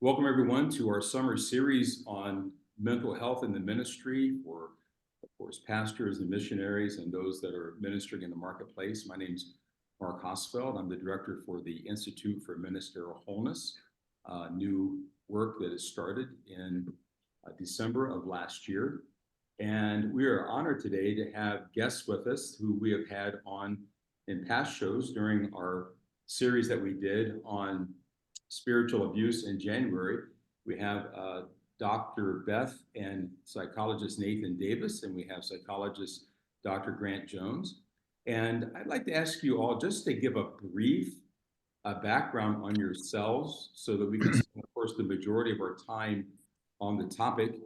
Welcome everyone to our summer series on mental health in the ministry for, of course, pastors and missionaries and those that are ministering in the marketplace. My name's Mark Hosfeld. I'm the director for the Institute for Ministerial Wholeness, new work that has started in December of last year. And we are honored today to have guests with us who we have had on in past shows during our series that we did on spiritual abuse in January. We have Dr. Beth and psychologist Nathan Davis, and we have psychologist Dr. Grant Jones. And I'd like to ask you all just to give a brief background on yourselves so that we can spend, of course, the majority of our time on the topic.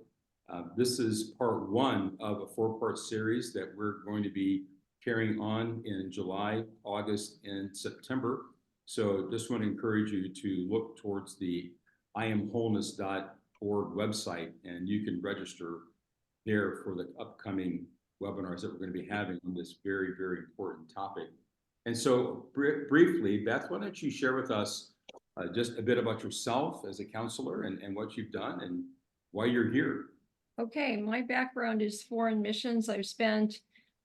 This is part one of a four-part series that we're going to be carrying on in July, August, and September. So just want to encourage you to look towards the iamwholeness.org website, and you can register there for the upcoming webinars that we're going to be having on this very, very important topic. And so briefly, Beth, why don't you share with us just a bit about yourself as a counselor and what you've done and why you're here. Okay, my background is foreign missions. I've spent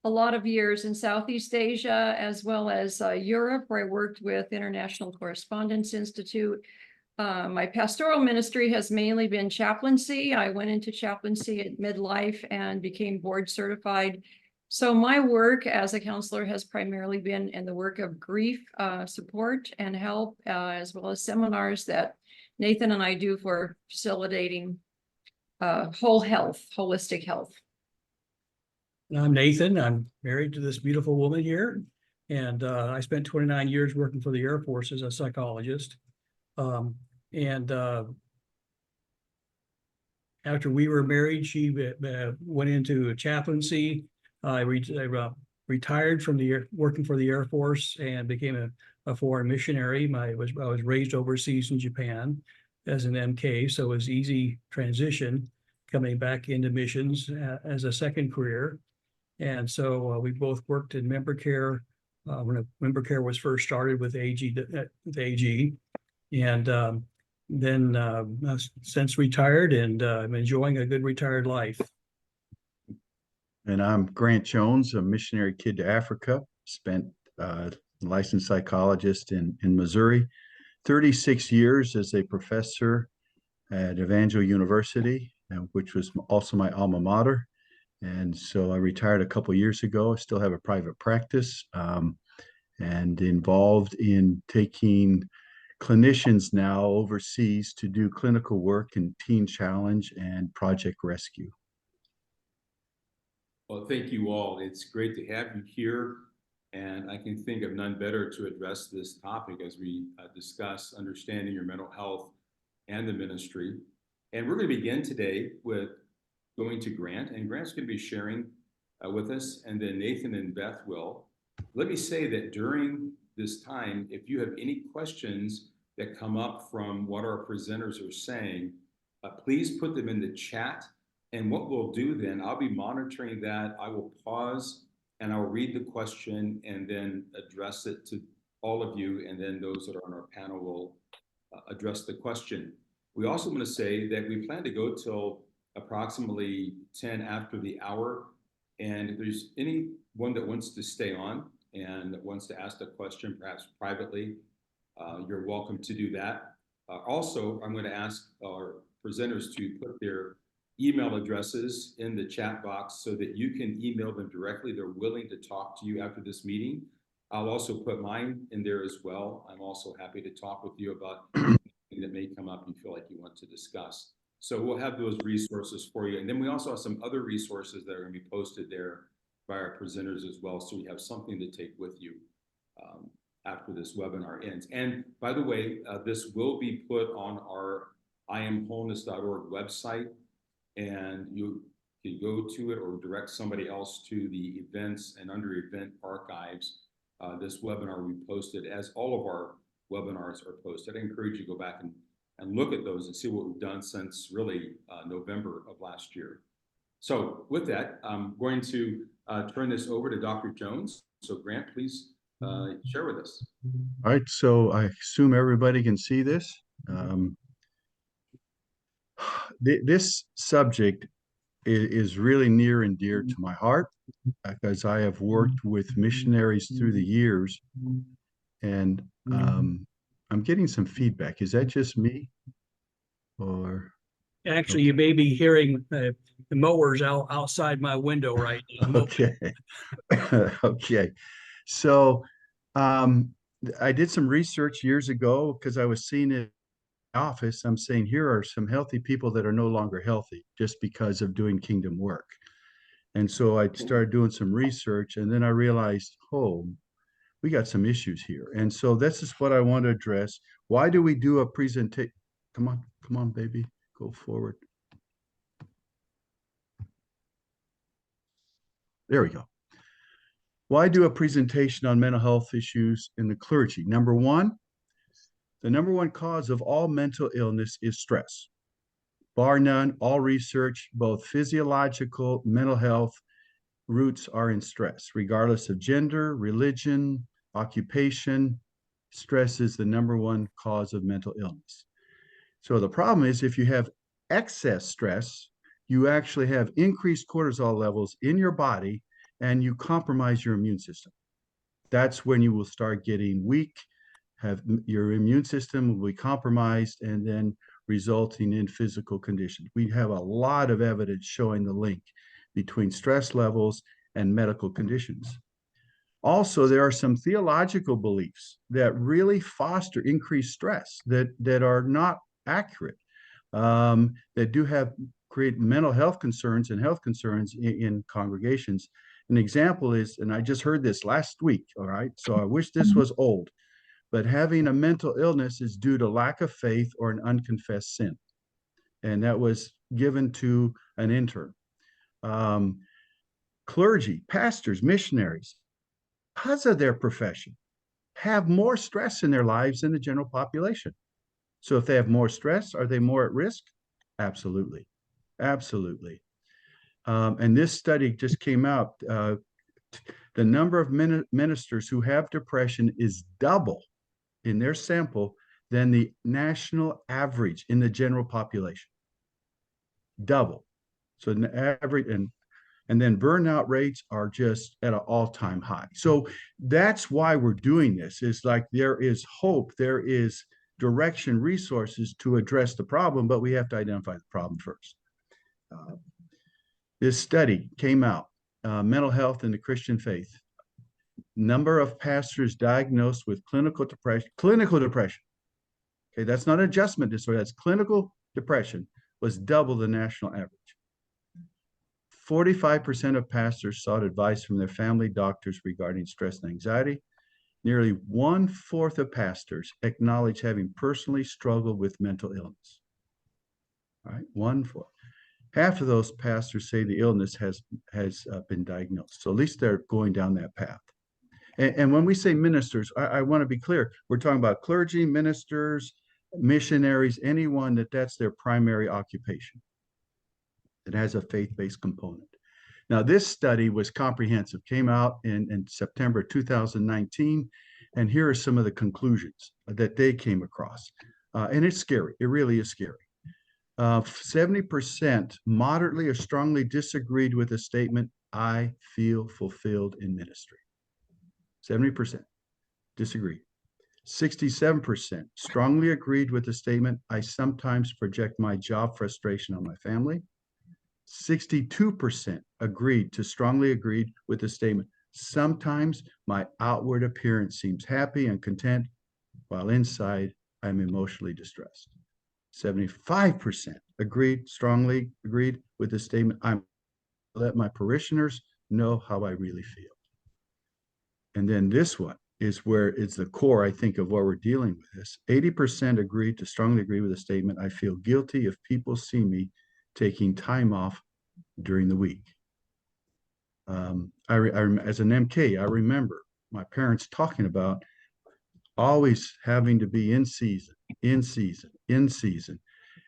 a lot of years in Southeast Asia, as well as Europe, where I worked with International Correspondence Institute. My pastoral ministry has mainly been chaplaincy. I went into chaplaincy at midlife and became board certified. So my work as a counselor has primarily been in the work of grief support and help, as well as seminars that Nathan and I do for facilitating whole health, holistic health. I'm Nathan. I'm married to this beautiful woman here, and I spent 29 years working for the Air Force as a psychologist. After we were married, she went into a chaplaincy. I retired from working for the Air Force and became a foreign missionary. I was raised overseas in Japan as an MK, so it was easy transition coming back into missions as a second career. And so we both worked in member care when member care was first started with AG. And then since retired, and I'm enjoying a good retired life. And I'm Grant Jones, a missionary kid to Africa, spent licensed psychologist in Missouri, 36 years as a professor at Evangel University, which was also my alma mater. And so I retired a couple of years ago. I still have a private practice and involved in taking clinicians now overseas to do clinical work in Teen Challenge and Project Rescue. Well, thank you all. It's great to have you here. And I can think of none better to address this topic as we discuss understanding your mental health and the ministry. And we're going to begin today with going to Grant, and Grant's going to be sharing with us, and then Nathan and Beth will. Let me say that during this time, if you have any questions that come up from what our presenters are saying, please put them in the chat. And what we'll do then, I'll be monitoring that. I will pause and I'll read the question and then address it to all of you, and then those that are on our panel will address the question. We also want to say that we plan to go till approximately 10 after the hour. And if there's anyone that wants to stay on and wants to ask a question, perhaps privately, you're welcome to do that. Also, I'm going to ask our presenters to put their email addresses in the chat box so that you can email them directly. They're willing to talk to you after this meeting. I'll also put mine in there as well. I'm also happy to talk with you about anything that may come up you feel like you want to discuss. So we'll have those resources for you. And then we also have some other resources that are going to be posted there by our presenters as well. So you have something to take with you after this webinar ends. And by the way, this will be put on our iamwholeness.org website, and you can go to it or direct somebody else to the events, and under event archives, this webinar will be posted as all of our webinars are posted. I encourage you to go back and look at those and see what we've done since really November of last year. So with that, I'm going to turn this over to Dr. Jones. So Grant, please share with us. All right, so I assume everybody can see this. This subject is really near and dear to my heart because I have worked with missionaries through the years, and I'm getting some feedback. Is that just me? Or Actually, okay. you may be hearing the mowers outside my window right now. Okay. Okay. So I did some research years ago because I was seeing it office. I'm saying here are some healthy people that are no longer healthy just because of doing kingdom work. And so I started doing some research, and then I realized, oh, we got some issues here. And so this is what I want to address. Why do we do a presentation? Come on, baby, go forward. There we go. Why do a presentation on mental health issues in the clergy? Number one, the number one cause of all mental illness is stress. Bar none, all research, both physiological, mental health, roots are in stress, regardless of gender, religion, occupation. Stress is the number one cause of mental illness. So the problem is if you have excess stress, you actually have increased cortisol levels in your body and you compromise your immune system. That's when you will start getting weak, have your immune system will be compromised, and then resulting in physical conditions. We have a lot of evidence showing the link between stress levels and medical conditions. Also, there are some theological beliefs that really foster increased stress that are not accurate, that do create mental health concerns and health concerns in congregations. An example is, and I just heard this last week, all right, so I wish this was old, but having a mental illness is due to lack of faith or an unconfessed sin. And that was given to an intern. Clergy, pastors, missionaries, because of their profession, have more stress in their lives than the general population. So if they have more stress, are they more at risk? Absolutely. Absolutely. And this study just came out. The number of ministers who have depression is double in their sample than the national average in the general population. Double. So an average, and then burnout rates are just at an all-time high. So that's why we're doing this. Is like there is hope, there is direction, resources to address the problem, but we have to identify the problem first. This study came out, mental health in the Christian faith. Number of pastors diagnosed with clinical depression. Okay, that's not adjustment disorder, that's clinical depression, was double the national average. 45% of pastors sought advice from their family doctors regarding stress and anxiety. Nearly 1/4 of pastors acknowledge having personally struggled with mental illness. All right, 1/4. Half of those pastors say the illness has been diagnosed. So at least they're going down that path. And when we say ministers, I want to be clear. We're talking about clergy, ministers, missionaries, anyone that's their primary occupation. It has a faith-based component. Now, this study was comprehensive, came out in September 2019, and here are some of the conclusions that they came across. And it's scary. It really is scary. 70% moderately or strongly disagreed with the statement, "I feel fulfilled in ministry." 70% disagreed. 67% strongly agreed with the statement, "I sometimes project my job frustration on my family." 62% strongly agreed with the statement, "Sometimes my outward appearance seems happy and content, while inside I'm emotionally distressed." 75% strongly agreed with the statement, "I let my parishioners know how I really feel." And then this one is where it's the core, I think, of what we're dealing with this. 80% strongly agree with the statement, "I feel guilty if people see me taking time off during the week." As an MK, I remember my parents talking about always having to be in season.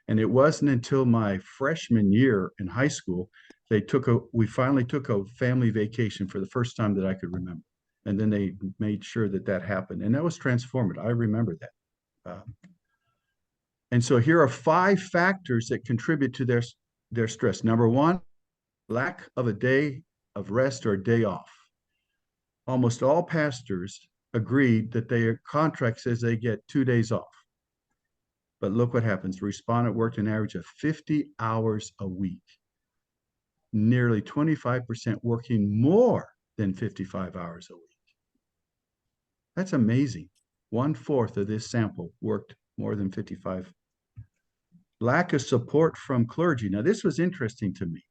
And it wasn't until my freshman year in high school, we finally took a family vacation for the first time that I could remember. And then they made sure that happened. And that was transformative. I remember that. And so here are 5 factors that contribute to their stress. Number 1, lack of a day of rest or a day off. Almost all pastors agreed that their contract says they get 2 days off. But look what happens. The respondent worked an average of 50 hours a week. Nearly 25% working more than 55 hours a week. That's amazing. 1/4 of this sample worked more than 55. Lack of support from clergy. Now, this was interesting to me,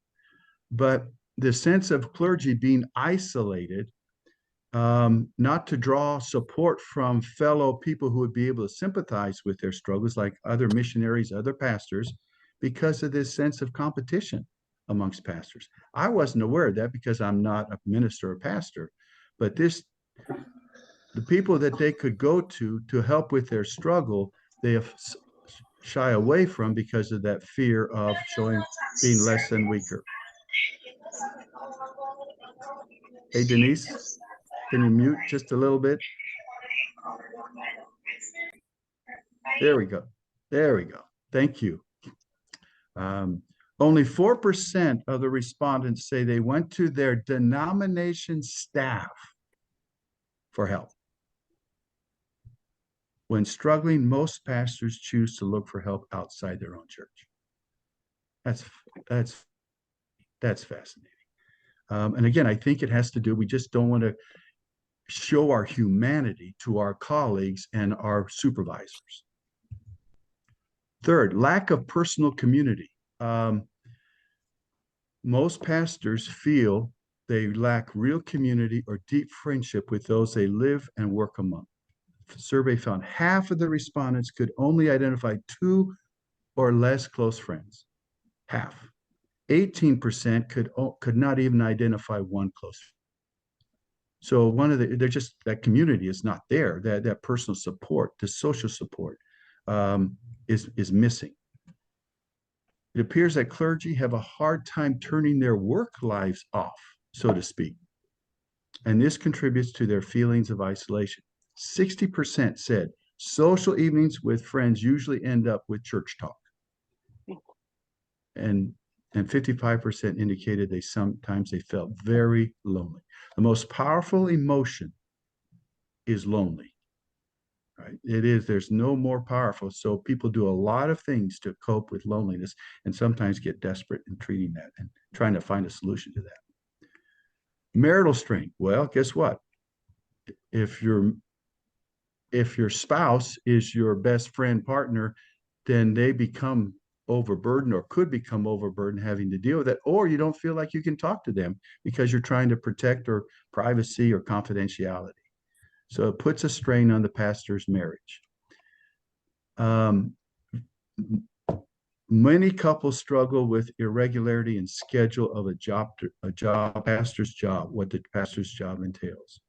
but the sense of clergy being isolated, not to draw support from fellow people who would be able to sympathize with their struggles, like other missionaries, other pastors, because of this sense of competition amongst pastors. I wasn't aware of that because I'm not a minister or pastor, but the people that they could go to help with their struggle, they have shy away from because of that fear of being less than weaker. Hey, Denise, can you mute just a little bit? There we go. There we go. Thank you. Only 4% of the respondents say they went to their denomination staff for help. When struggling, most pastors choose to look for help outside their own church. That's fascinating. And again, I think it has to do, we just don't want to show our humanity to our colleagues and our supervisors. Third, lack of personal community. Most pastors feel they lack real community or deep friendship with those they live and work among. The survey found half of the respondents could only identify 2 or less close friends. Half. 18% could not even identify 1 close friend. So that community is not there. That personal support, the social support, is missing. It appears that clergy have a hard time turning their work lives off, so to speak. And this contributes to their feelings of isolation. 60% said social evenings with friends usually end up with church talk. And 55% indicated sometimes they felt very lonely. The most powerful emotion is lonely. Right? It is. There's no more powerful. So people do a lot of things to cope with loneliness and sometimes get desperate in treating that and trying to find a solution to that. Marital strain. Well, guess what? If your spouse is your best friend partner, then they become overburdened or could become overburdened having to deal with it, or you don't feel like you can talk to them because you're trying to protect or privacy or confidentiality. So it puts a strain on the pastor's marriage. Many couples struggle with irregularity in schedule of pastor's job, what the pastor's job entails.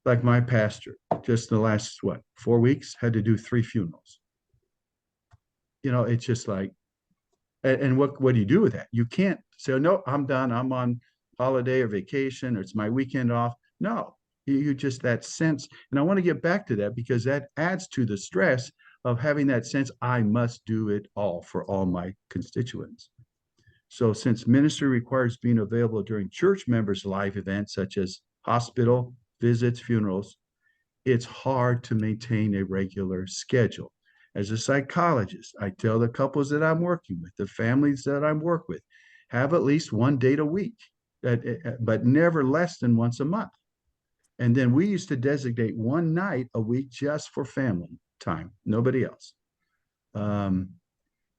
Like my pastor, just the last, 4 weeks, had to do 3 funerals. It's just like, and what do you do with that? You can't say, no, I'm done. I'm on holiday or vacation, or it's my weekend off. No, you just that sense. And I want to get back to that because that adds to the stress of having that sense, I must do it all for all my constituents. So since ministry requires being available during church members' life events, such as hospital visits, funerals, it's hard to maintain a regular schedule. As a psychologist, I tell the couples that I'm working with, the families that I work with, have at least 1 date a week, but never less than once a month. And then we used to designate 1 night a week just for family time, nobody else. And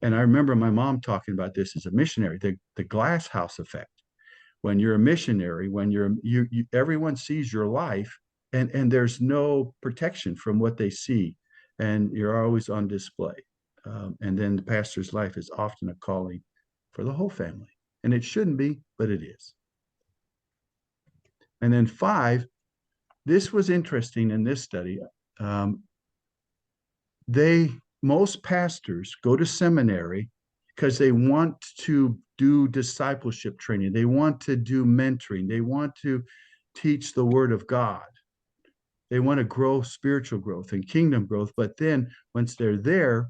I remember my mom talking about this as a missionary, the glass house effect. When you're a missionary, when everyone sees your life, and there's no protection from what they see, and you're always on display. And then the pastor's life is often a calling for the whole family. And it shouldn't be, but it is. And then 5, this was interesting in this study. Most pastors go to seminary because they want to do discipleship training. They want to do mentoring. They want to teach the word of God. They want to grow spiritual growth and kingdom growth. But then once they're there,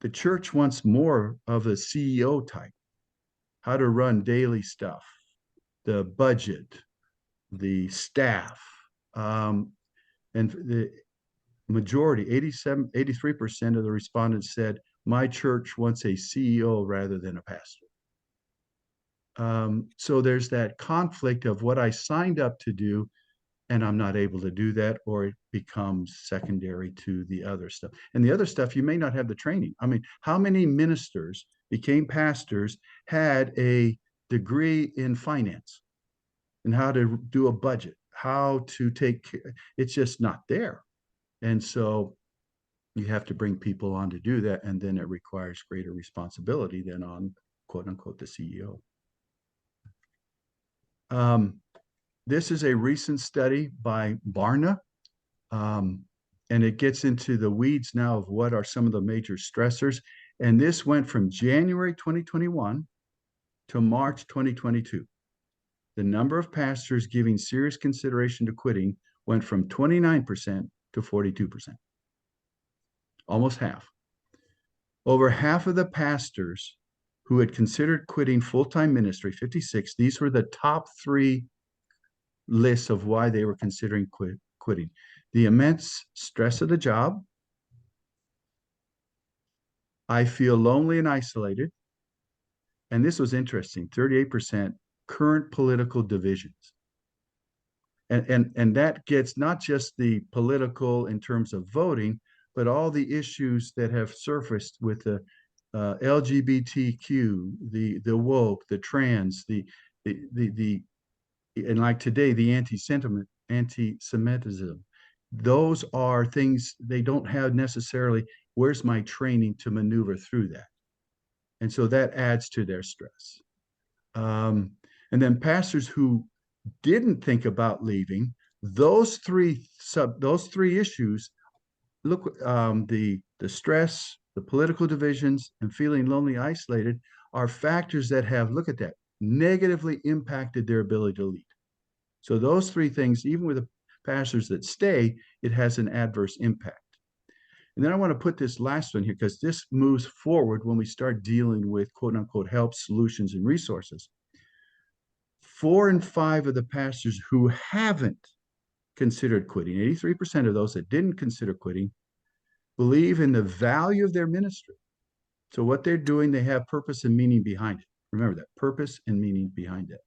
The church wants more of a CEO type, how to run daily stuff, the budget, the staff, and the majority, 83% of the respondents said, my church wants a CEO rather than a pastor. So there's that conflict of what I signed up to do, and I'm not able to do that, or it becomes secondary to the other stuff. And the other stuff, you may not have the training. I mean, how many ministers became pastors, had a degree in finance and how to do a budget, how to take care? It's just not there. And so you have to bring people on to do that. And then it requires greater responsibility than on, quote unquote, the CEO. This is a recent study by Barna, and it gets into the weeds now of what are some of the major stressors. And this went from January 2021 to March 2022. The number of pastors giving serious consideration to quitting went from 29% to 42%, almost half. Over half of the pastors who had considered quitting full-time ministry, 56, these were the top 3 lists of why they were considering quitting. The immense stress of the job, I feel lonely and isolated, and this was interesting, 38% current political divisions. And that gets not just the political in terms of voting, but all the issues that have surfaced with the LGBTQ, the woke, the trans, the and like today, the anti-Semitism. Those are things they don't have necessarily. Where's my training to maneuver through that? And so that adds to their stress. And then pastors who didn't think about leaving, those three issues, look, the stress, the political divisions, and feeling lonely, isolated are factors that have, look at that, negatively impacted their ability to lead. So those 3 things, even with the pastors that stay, it has an adverse impact. And then I want to put this last one here because this moves forward when we start dealing with quote unquote help, solutions, and resources. 4 in 5 of the pastors who haven't considered quitting, 83% of those that didn't consider quitting, believe in the value of their ministry. So what they're doing, they have purpose and meaning behind it. Remember that, purpose and meaning behind it.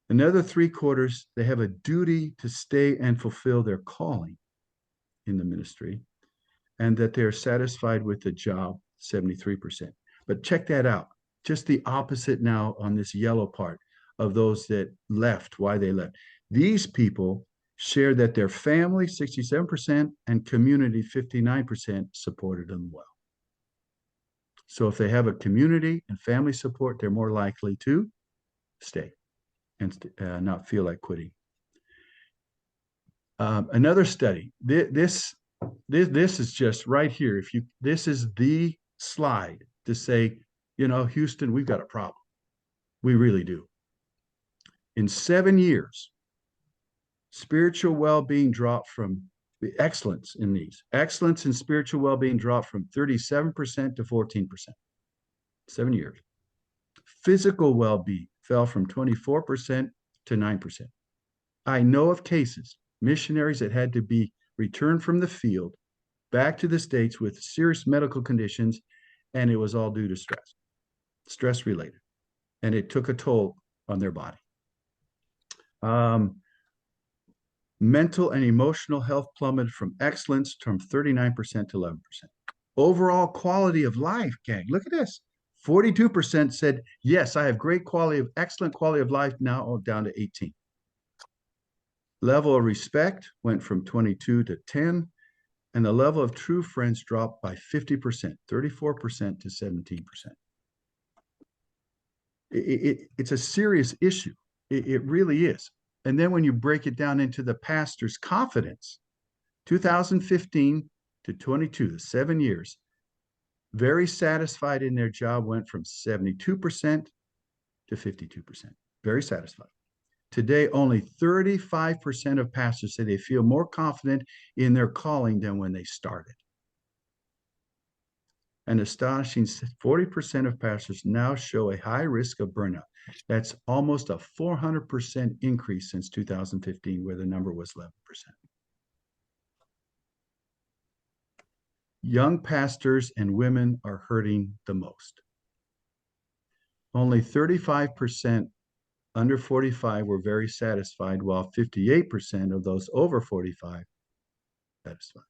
Another 3/4, they have a duty to stay and fulfill their calling in the ministry, and that they're satisfied with the job, 73%. But check that out. Just the opposite now on this yellow part of those that left, why they left. These people shared that their family, 67%, and community, 59%, supported them well. So if they have a community and family support, they're more likely to stay and not feel like quitting. Another study, this is just right here. This is the slide to say, Houston, we've got a problem. We really do. In 7 years, spiritual well-being dropped from the excellence in spiritual well-being dropped from 37% to 14%. 7 years. Physical well-being fell from 24% to 9%. I know of cases, missionaries that had to be returned from the field back to the States with serious medical conditions, and it was all due to stress related, and it took a toll on their body. Mental and emotional health plummeted from excellence from 39% to 11%. Overall quality of life, gang, look at this. 42% said, yes, I have excellent quality of life, now down to 18. Level of respect went from 22 to 10, and the level of true friends dropped by 50%, 34% to 17%. It's a serious issue. It really is. And then when you break it down into the pastor's confidence, 2015 to 22, the 7 years, very satisfied in their job went from 72% to 52%. Very satisfied. Today, only 35% of pastors say they feel more confident in their calling than when they started. An astonishing 40% of pastors now show a high risk of burnout. That's almost a 400% increase since 2015, where the number was 11%. Young pastors and women are hurting the most. Only 35% under 45 were very satisfied, while 58% of those over 45 satisfied.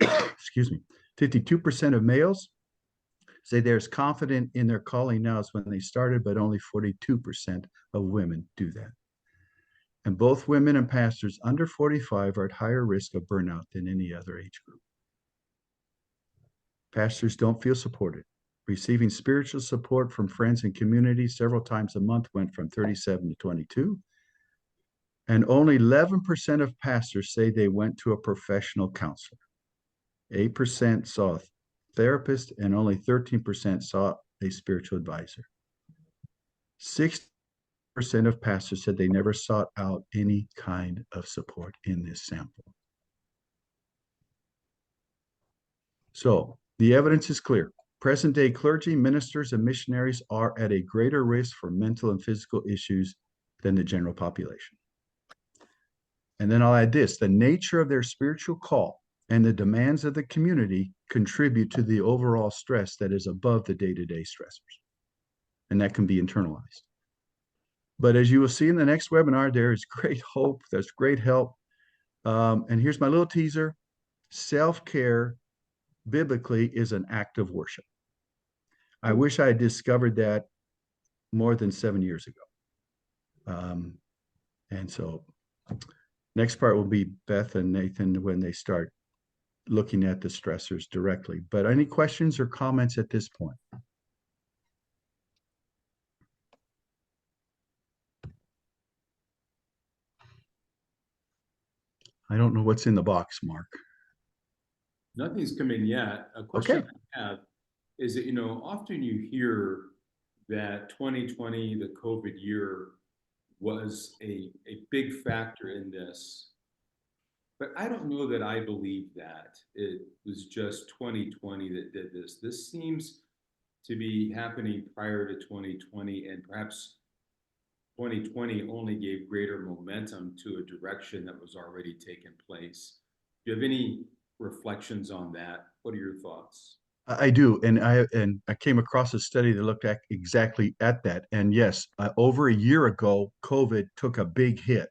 Excuse me. 52% of males say they're as confident in their calling now as when they started, but only 42% of women do that. And both women and pastors under 45 are at higher risk of burnout than any other age group. Pastors don't feel supported. Receiving spiritual support from friends and community several times a month went from 37 to 22. And only 11% of pastors say they went to a professional counselor. 8% saw a therapist, and only 13% saw a spiritual advisor. 6% of pastors said they never sought out any kind of support in this sample. So the evidence is clear. Present-day clergy, ministers, and missionaries are at a greater risk for mental and physical issues than the general population. And then I'll add this: the nature of their spiritual call and the demands of the community contribute to the overall stress that is above the day-to-day stressors. And that can be internalized. But as you will see in the next webinar, there is great hope, there's great help. And here's my little teaser. Self-care biblically is an act of worship. I wish I had discovered that more than 7 years ago. And so next part will be Beth and Nathan when they start looking at the stressors directly. But any questions or comments at this point? I don't know what's in the box, Mark. Nothing's come in yet. A question I have is that, often you hear that 2020, the COVID year, was a big factor in this. But I don't know that I believe that it was just 2020 that did this. This seems to be happening prior to 2020, and perhaps 2020 only gave greater momentum to a direction that was already taking place. Do you have any reflections on that? What are your thoughts? I do, and I came across a study that looked at exactly at that. And yes, over a year ago, COVID took a big hit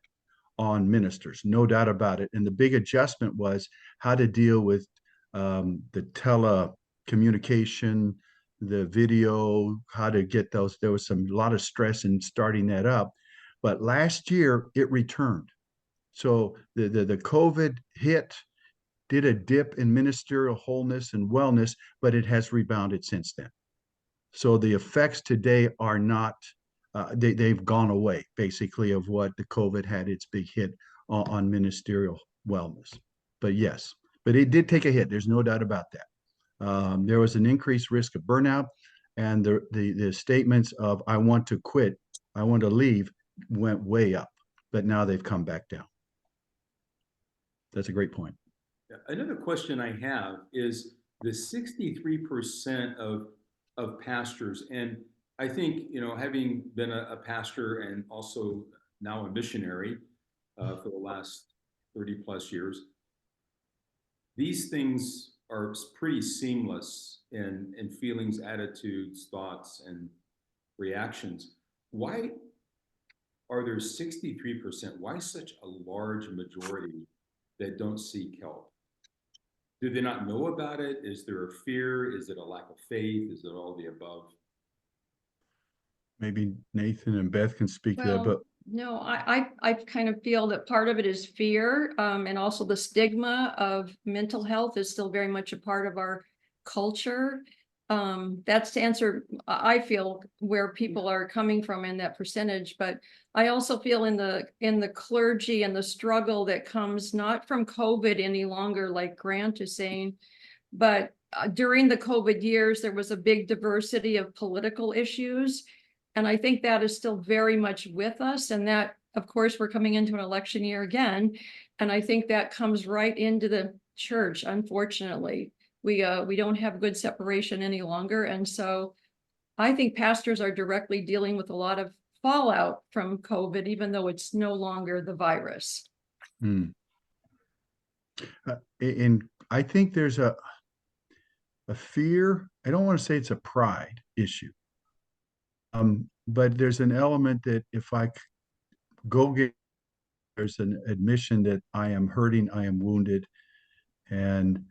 on ministers, no doubt about it. And the big adjustment was how to deal with the telecommunication, the video, how to get those. There was a lot of stress in starting that up. But last year, it returned. So the COVID hit, did a dip in ministerial wholeness and wellness, but it has rebounded since then. So the effects today are not, they've gone away, basically, of what the COVID had its big hit on ministerial wellness. But yes, but it did take a hit. There's no doubt about that. There was an increased risk of burnout, and the statements of I want to quit, I want to leave went way up, but now they've come back down. That's a great point. Another question I have is the 63% of pastors, and I think, having been a pastor and also now a missionary for the last 30 plus years, these things are pretty seamless in feelings, attitudes, thoughts, and reactions. Why are there 63%? Why such a large majority that don't seek help? Do they not know about it? Is there a fear? Is it a lack of faith? Is it all the above? Maybe Nathan and Beth can speak to that, but no, I kind of feel that part of it is fear, and also the stigma of mental health is still very much a part of our culture. That's to answer, I feel, where people are coming from in that percentage, but I also feel in the clergy and the struggle that comes not from COVID any longer, like Grant is saying, but during the COVID years, there was a big diversity of political issues. And I think that is still very much with us. And that, of course, we're coming into an election year again. And I think that comes right into the church, unfortunately. We don't have good separation any longer. And so I think pastors are directly dealing with a lot of fallout from COVID, even though it's no longer the virus. Hmm. And I think there's a fear. I don't want to say it's a pride issue. But there's an element that if I go get, there's an admission that I am hurting, I am wounded, and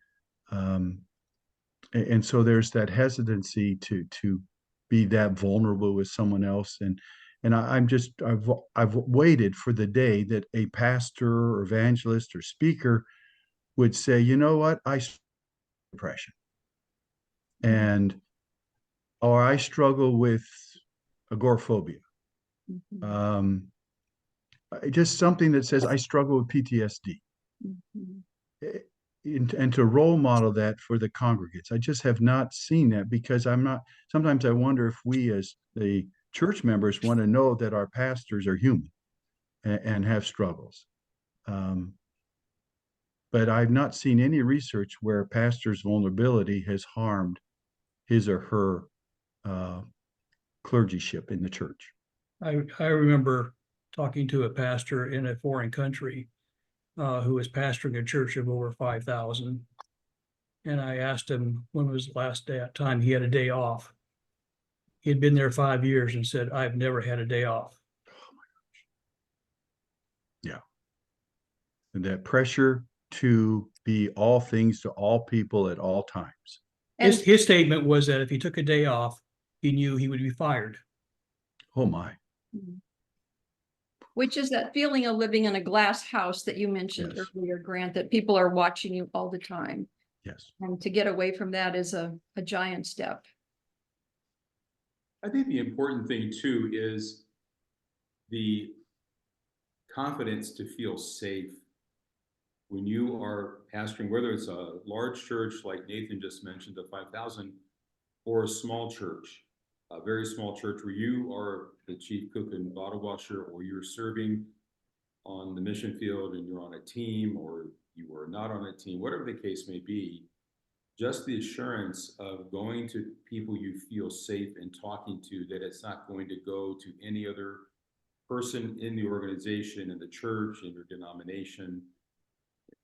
so there's that hesitancy to be that vulnerable with someone else, and I've waited for the day that a pastor or evangelist or speaker would say, you know what, I struggle with depression, and or I struggle with agoraphobia. Mhm. Just something that says I struggle with PTSD. Mhm. And to role model that for the congregates. I just have not seen that because sometimes I wonder if we as the church members want to know that our pastors are human and have struggles. But I've not seen any research where a pastor's vulnerability has harmed his or her clergyship in the church. I remember talking to a pastor in a foreign country who was pastoring a church of over 5,000. And I asked him when was the last time he had a day off. He had been there 5 years and said, I've never had a day off. Yeah. And that pressure to be all things to all people at all times. And His statement was that if he took a day off, he knew he would be fired. Oh my. which is that feeling of living in a glass house that you mentioned Yes. earlier, Grant, that people are watching you all the time. Yes. And to get away from that is a giant step. I think the important thing too is the confidence to feel safe when you are pastoring, whether it's a large church like Nathan just mentioned, the 5,000, or a small church, a very small church where you are the chief cook and bottle washer, or you're serving on the mission field and you're on a team, or you are not on a team, whatever the case may be. Just the assurance of going to people you feel safe in talking to, that it's not going to go to any other person in the organization, in the church, in your denomination.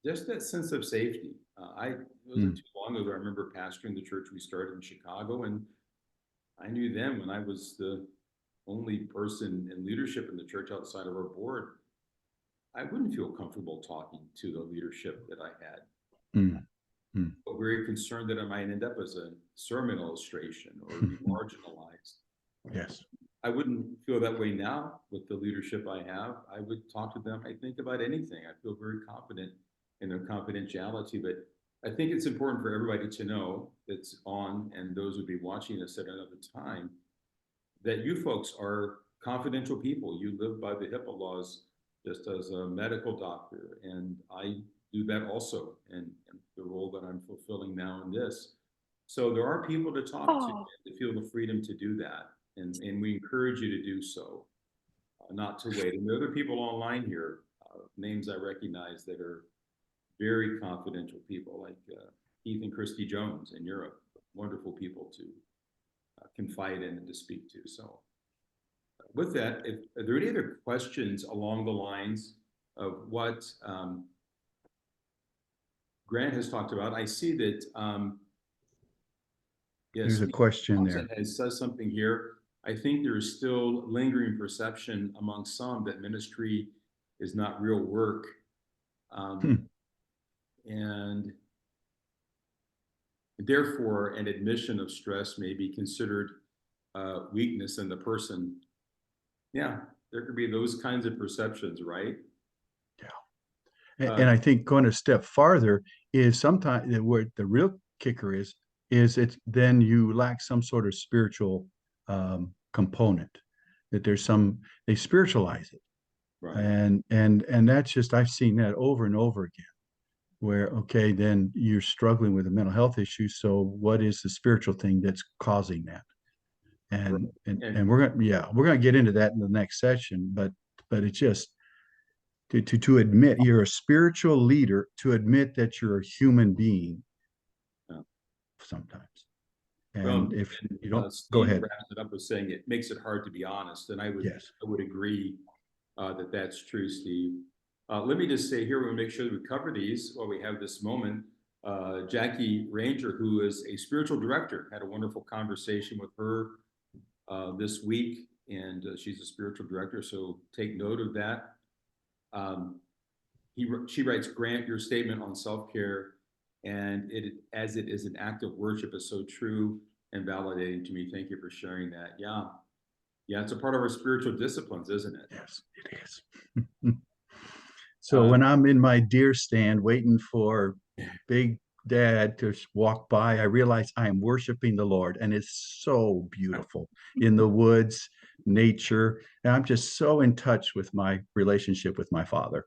Just that sense of safety. It wasn't too long ago, I remember pastoring the church we started in Chicago, and I knew them when I was the only person in leadership in the church outside of our board. I wouldn't feel comfortable talking to the leadership that I had. But very concerned that I might end up as a sermon illustration or be marginalized. Yes. I wouldn't feel that way now with the leadership I have. I would talk to them, I think, about anything. I feel very confident in their confidentiality, but I think it's important for everybody to know that's on, and those who would be watching this at another time, that you folks are confidential people. You live by the HIPAA laws just as a medical doctor, and I do that also in the role that I'm fulfilling now in this. So there are people to talk to feel the freedom to do that, and we encourage you to do so, not to wait. And there are other people online here, names I recognize that are very confidential people, like Keith and Christy Jones in Europe, wonderful people to confide in and to speak to. So with that, are there any other questions along the lines of what Grant has talked about? I see that yes, There's a question Thompson there. has says something here. I think there is still lingering perception among some that ministry is not real work. And therefore, an admission of stress may be considered weakness in the person. Yeah, there could be those kinds of perceptions, right? Yeah. And I think going a step farther is sometimes where the real kicker is it's then you lack some sort of spiritual component, that they spiritualize it. Right. And that's just, I've seen that over and over again, where, okay, then you're struggling with a mental health issue. So what is the spiritual thing that's causing that? And we're gonna get into that in the next session, but it's just to admit you're a spiritual leader, to admit that you're a human being, sometimes. Well, And if you don't, Steve go ahead. wraps it up with saying it makes it hard to be honest, and I Yes. would agree that that's true, Steve. Let me just say here, we'll make sure that we cover these while we have this moment. Jackie Ranger, who is a spiritual director, had a wonderful conversation with her this week, and she's a spiritual director, so take note of that. She writes, Grant, your statement on self-care and as it is an act of worship is so true and validating to me. Thank you for sharing that. Yeah. Yeah, it's a part of our spiritual disciplines, isn't it? Yes, it is. So when Uh, I'm in my deer stand waiting for Big Dad to walk by, I realize I am worshiping the Lord, and it's so beautiful in the woods, nature, and I'm just so in touch with my relationship with my Father.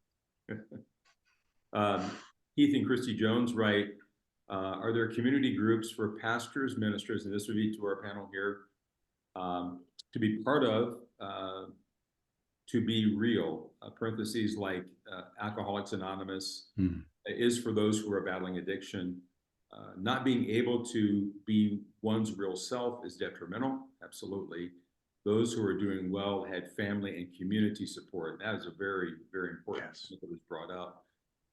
Keith and Christy Jones write, are there community groups for pastors, ministers, and this would be to our panel here, to be part of, to be real, parentheses like Alcoholics Anonymous, is for those who are battling addiction. Not being able to be one's real self is detrimental, absolutely. Those who are doing well had family and community support. That is a very, very important thing that was brought up.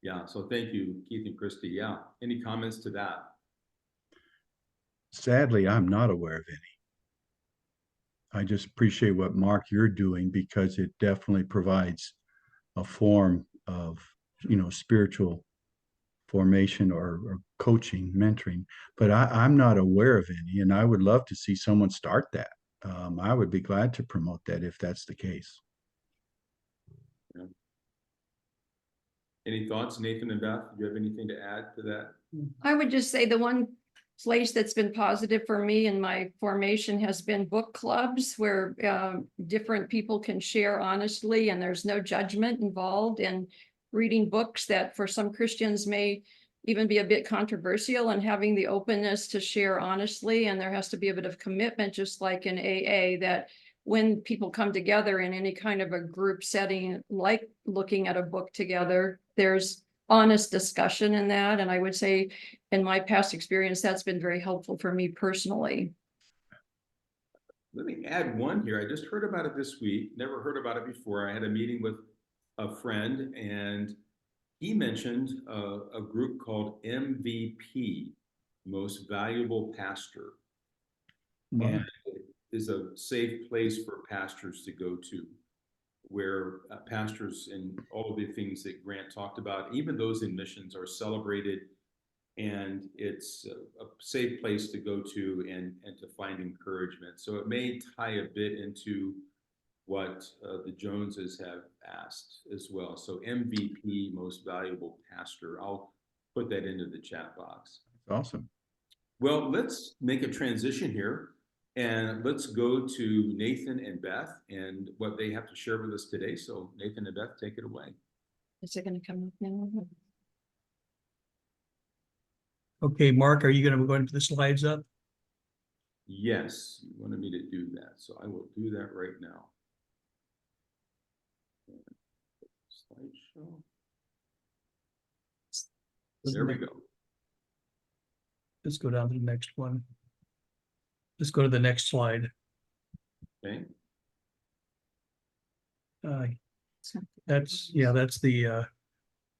Yeah, so thank you, Keith and Christy. Yeah, any comments to that? Sadly, I'm not aware of any. I just appreciate what, Mark, you're doing, because it definitely provides a form of, spiritual formation or coaching, mentoring. But I'm not aware of any, and I would love to see someone start that. I would be glad to promote that if that's the case. Yeah. Any thoughts, Nathan and Beth? Do you have anything to add to that? I would just say the one place that's been positive for me in my formation has been book clubs where different people can share honestly and there's no judgment involved in reading books that for some Christians may even be a bit controversial, and having the openness to share honestly. And there has to be a bit of commitment, just like in AA, that when people come together in any kind of a group setting, like looking at a book together, there's honest discussion in that. And I would say in my past experience, that's been very helpful for me personally. Let me add one here. I just heard about it this week, never heard about it before. I had a meeting with a friend and he mentioned a group called MVP, Most Valuable Pastor. Wow. And it is a safe place for pastors to go to, where pastors and all of the things that Grant talked about, even those in missions, are celebrated, and it's a safe place to go to and to find encouragement. So it may tie a bit into what the Joneses have asked as well. So MVP, Most Valuable Pastor. I'll put that into the chat box. Awesome. Well, let's make a transition here. And let's go to Nathan and Beth and what they have to share with us today. So Nathan and Beth, take it away. Is it going to come up now? Okay, Mark, are you going to go into the slides up? Yes, you wanted me to do that. So I will do that right now. Slideshow. There we go. Let's go down to the next one. Let's go to the next slide. Okay. That's the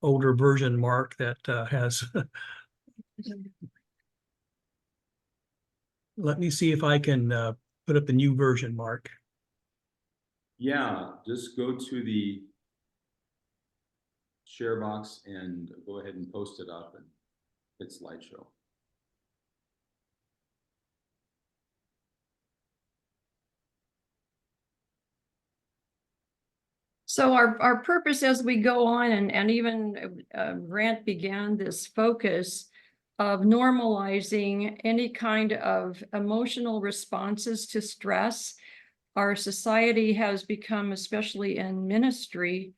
older version, Mark, that has. Let me see if I can put up the new version, Mark. Yeah, just go to the share box and go ahead and post it up and hit slideshow. So our purpose as we go on, and even Grant began this focus of normalizing any kind of emotional responses to stress. Our society has become, especially in ministry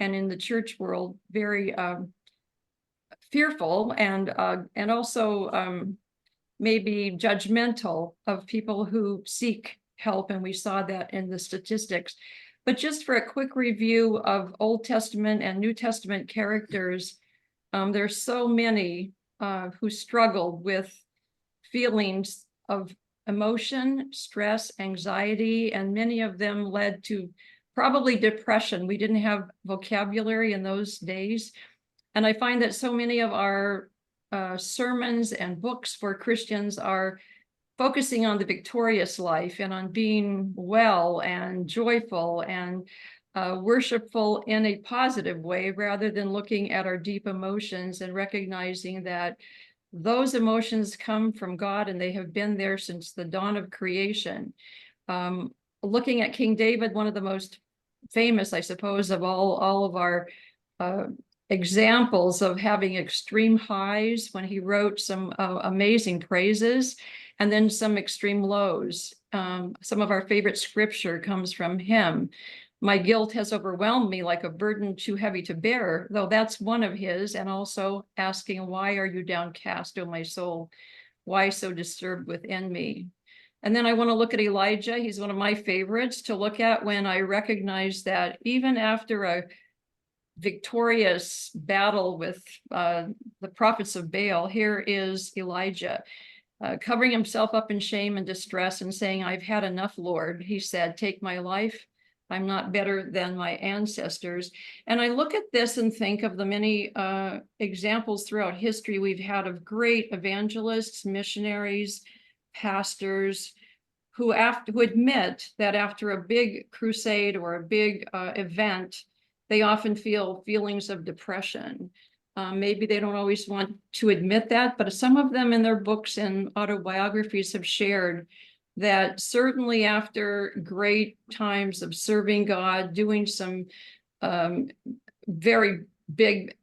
and in the church world, very fearful and also maybe judgmental of people who seek help. And we saw that in the statistics. But just for a quick review of Old Testament and New Testament characters, there's so many who struggled with feelings of emotion, stress, anxiety, and many of them led to probably depression. We didn't have vocabulary in those days. And I find that so many of our sermons and books for Christians are focusing on the victorious life and on being well and joyful and worshipful in a positive way, rather than looking at our deep emotions and recognizing that those emotions come from God and they have been there since the dawn of creation. Looking at King David, one of the most famous, I suppose, of all of our examples of having extreme highs when he wrote some amazing praises, and then some extreme lows. Some of our favorite scripture comes from him. My guilt has overwhelmed me like a burden too heavy to bear, though that's one of his, and also asking, why are you downcast, O my soul? Why so disturbed within me? And then I want to look at Elijah. He's one of my favorites to look at when I recognize that even after a victorious battle with the prophets of Baal, here is Elijah covering himself up in shame and distress and saying, I've had enough, Lord. He said, take my life. I'm not better than my ancestors. And I look at this and think of the many examples throughout history we've had of great evangelists, missionaries, pastors who admit that after a big crusade or a big event, they often feel feelings of depression. Maybe they don't always want to admit that, but some of them in their books and autobiographies have shared that certainly after great times of serving God, doing some very big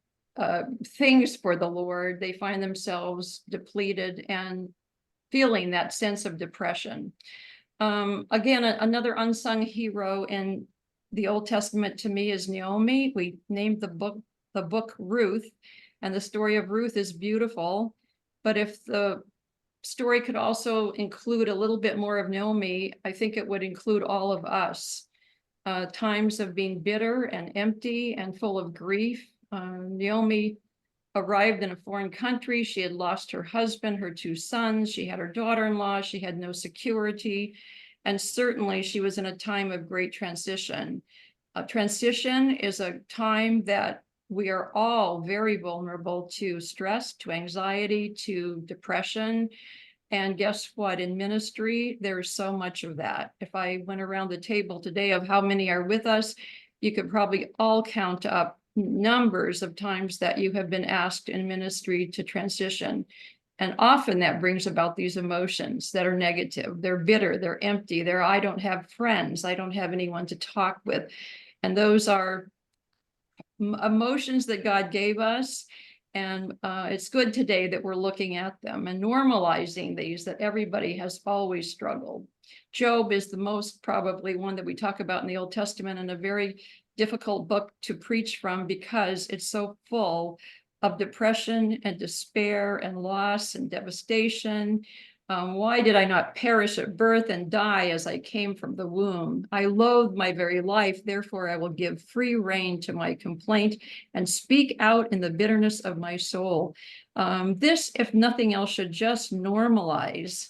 things for the Lord, they find themselves depleted and feeling that sense of depression. Again, another unsung hero in the Old Testament to me is Naomi. We named the book Ruth, and the story of Ruth is beautiful. But if the story could also include a little bit more of Naomi, I think it would include all of us. Times of being bitter and empty and full of grief. Naomi arrived in a foreign country. She had lost her husband, her 2 sons. She had her daughter-in-law. She had no security. And certainly she was in a time of great transition. Transition is a time that we are all very vulnerable to stress, to anxiety, to depression. And guess what? In ministry, there's so much of that. If I went around the table today of how many are with us, you could probably all count up numbers of times that you have been asked in ministry to transition. And often that brings about these emotions that are negative. They're bitter, they're empty, I don't have friends, I don't have anyone to talk with. And those are emotions that God gave us. And it's good today that we're looking at them and normalizing these, that everybody has always struggled. Job is the most probably one that we talk about in the Old Testament, and a very difficult book to preach from because it's so full of depression and despair and loss and devastation. Why did I not perish at birth and die as I came from the womb? I loathe my very life, therefore I will give free rein to my complaint and speak out in the bitterness of my soul. This, if nothing else, should just normalize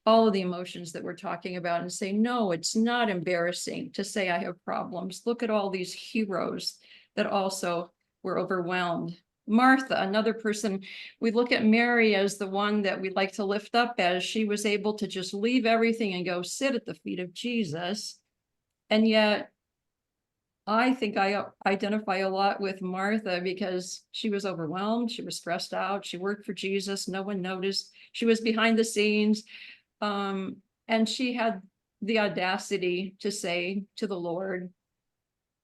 all of the emotions that we're talking about and say, no, it's not embarrassing to say I have problems. Look at all these heroes that also were overwhelmed. Martha, another person, we look at Mary as the one that we like to lift up, as she was able to just leave everything and go sit at the feet of Jesus. And yet I think I identify a lot with Martha because she was overwhelmed. She was stressed out. She worked for Jesus. No one noticed. She was behind the scenes. And she had the audacity to say to the Lord,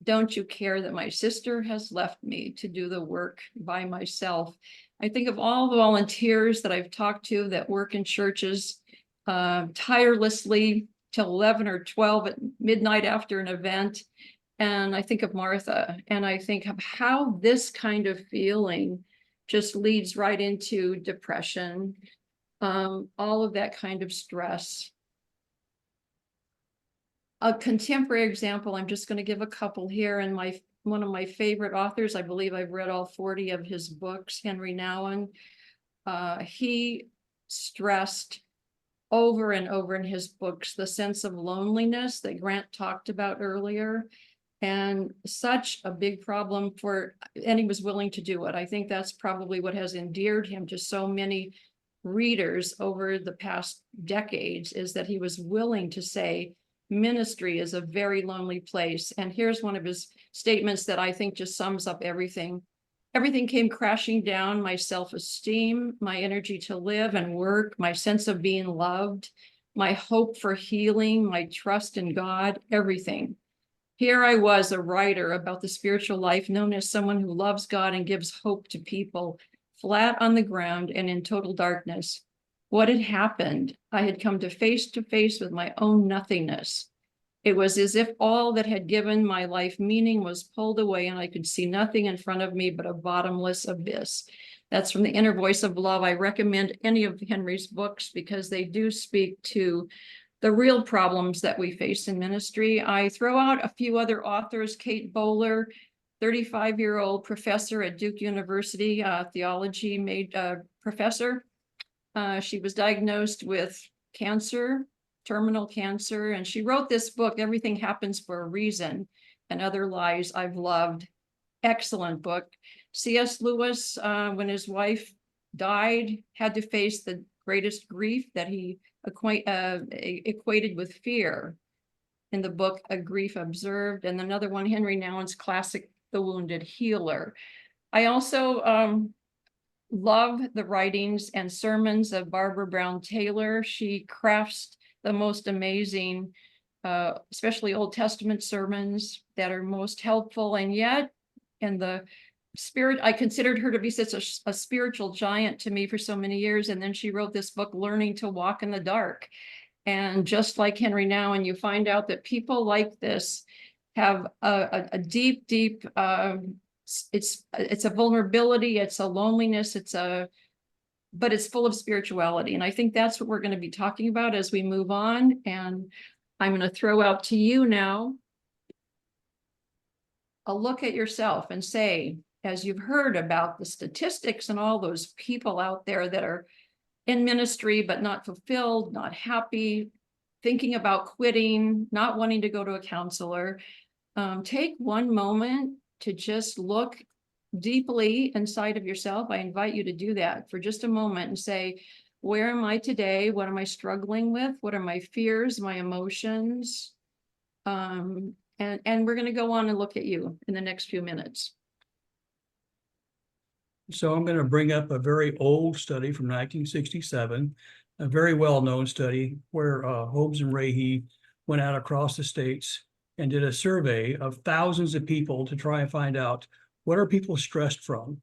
don't you care that my sister has left me to do the work by myself? I think of all the volunteers that I've talked to that work in churches tirelessly till 11 or 12 at midnight after an event. And I think of Martha, and I think of how this kind of feeling just leads right into depression, all of that kind of stress. A contemporary example, I'm just going to give a couple here, and one of my favorite authors, I believe I've read all 40 of his books, Henry Nouwen. He stressed over and over in his books the sense of loneliness that Grant talked about earlier. And such a big problem and he was willing to do it. I think that's probably what has endeared him to so many readers over the past decades, is that he was willing to say ministry is a very lonely place. And here's one of his statements that I think just sums up everything. Everything came crashing down: my self-esteem, my energy to live and work, my sense of being loved, my hope for healing, my trust in God, everything. Here I was, a writer about the spiritual life, known as someone who loves God and gives hope to people, flat on the ground and in total darkness. What had happened? I had come to face with my own nothingness. It was as if all that had given my life meaning was pulled away, and I could see nothing in front of me but a bottomless abyss. That's from The Inner Voice of Love. I recommend any of Henry's books because they do speak to the real problems that we face in ministry. I throw out a few other authors: Kate Bowler, 35-year-old professor at Duke University, theology professor. She was diagnosed with cancer, terminal cancer, and she wrote this book, Everything Happens for a Reason, and Other Lies I've Loved. Excellent book. C.S. Lewis, when his wife died, had to face the greatest grief that he equated with fear in the book A Grief Observed. And another one, Henry Nouwen's classic, The Wounded Healer. I also love the writings and sermons of Barbara Brown Taylor. She crafts the most amazing, especially Old Testament sermons that are most helpful. And yet, in the spirit, I considered her to be such a spiritual giant to me for so many years. And then she wrote this book, Learning to Walk in the Dark. And just like Henry Nouwen, you find out that people like this have a deep, it's a vulnerability, it's a loneliness, but it's full of spirituality. And I think that's what we're going to be talking about as we move on. And I'm going to throw out to you now a look at yourself and say, as you've heard about the statistics and all those people out there that are in ministry, but not fulfilled, not happy, thinking about quitting, not wanting to go to a counselor, take one moment to just look deeply inside of yourself. I invite you to do that for just a moment and say, where am I today? What am I struggling with? What are my fears, my emotions? And we're going to go on and look at you in the next few minutes. So I'm going to bring up a very old study from 1967, a very well-known study where Hobbs and Rahe went out across the states and did a survey of thousands of people to try and find out what are people stressed from.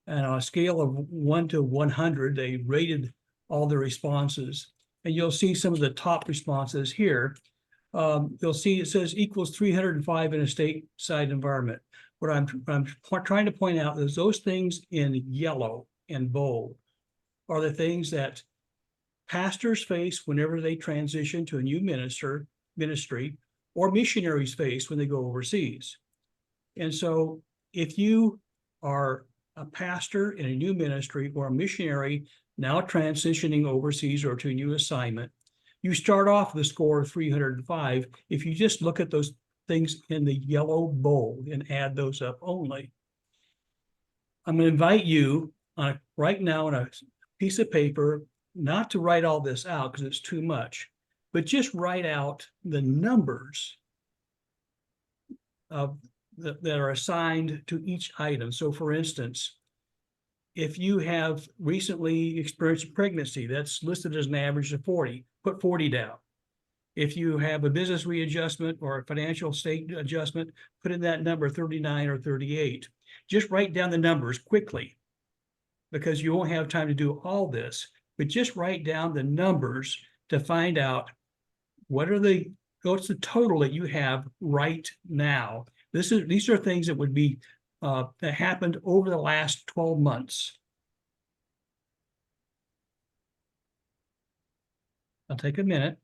And on a scale of 1 to 100, they rated all the responses. And you'll see some of the top responses here. You'll see it says equals 305 in a stateside environment. What I'm trying to point out is those things in yellow and bold are the things that pastors face whenever they transition to a new ministry, or missionaries face when they go overseas. And so if you are a pastor in a new ministry or a missionary now transitioning overseas or to a new assignment, you start off with a score of 305 if you just look at those things in the yellow bold and add those up only. I'm going to invite you right now on a piece of paper, not to write all this out because it's too much, but just write out the numbers that are assigned to each item. So for instance, if you have recently experienced pregnancy, that's listed as an average of 40, put 40 down. If you have a business readjustment or a financial state adjustment, put in that number 39 or 38. Just write down the numbers quickly because you won't have time to do all this, but just write down the numbers to find out what's the total that you have right now. These are things that would be that happened over the last 12 months. I'll take a minute.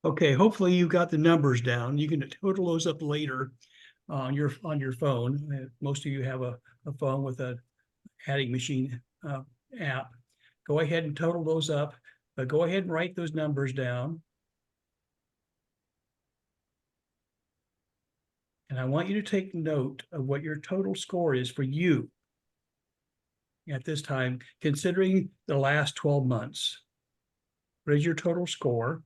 Okay, hopefully you got the numbers down. You can total those up later on your phone. Most of you have a phone with a adding machine app. Go ahead and total those up, but go ahead and write those numbers down. And I want you to take note of what your total score is for you at this time, considering the last 12 months. What is your total score?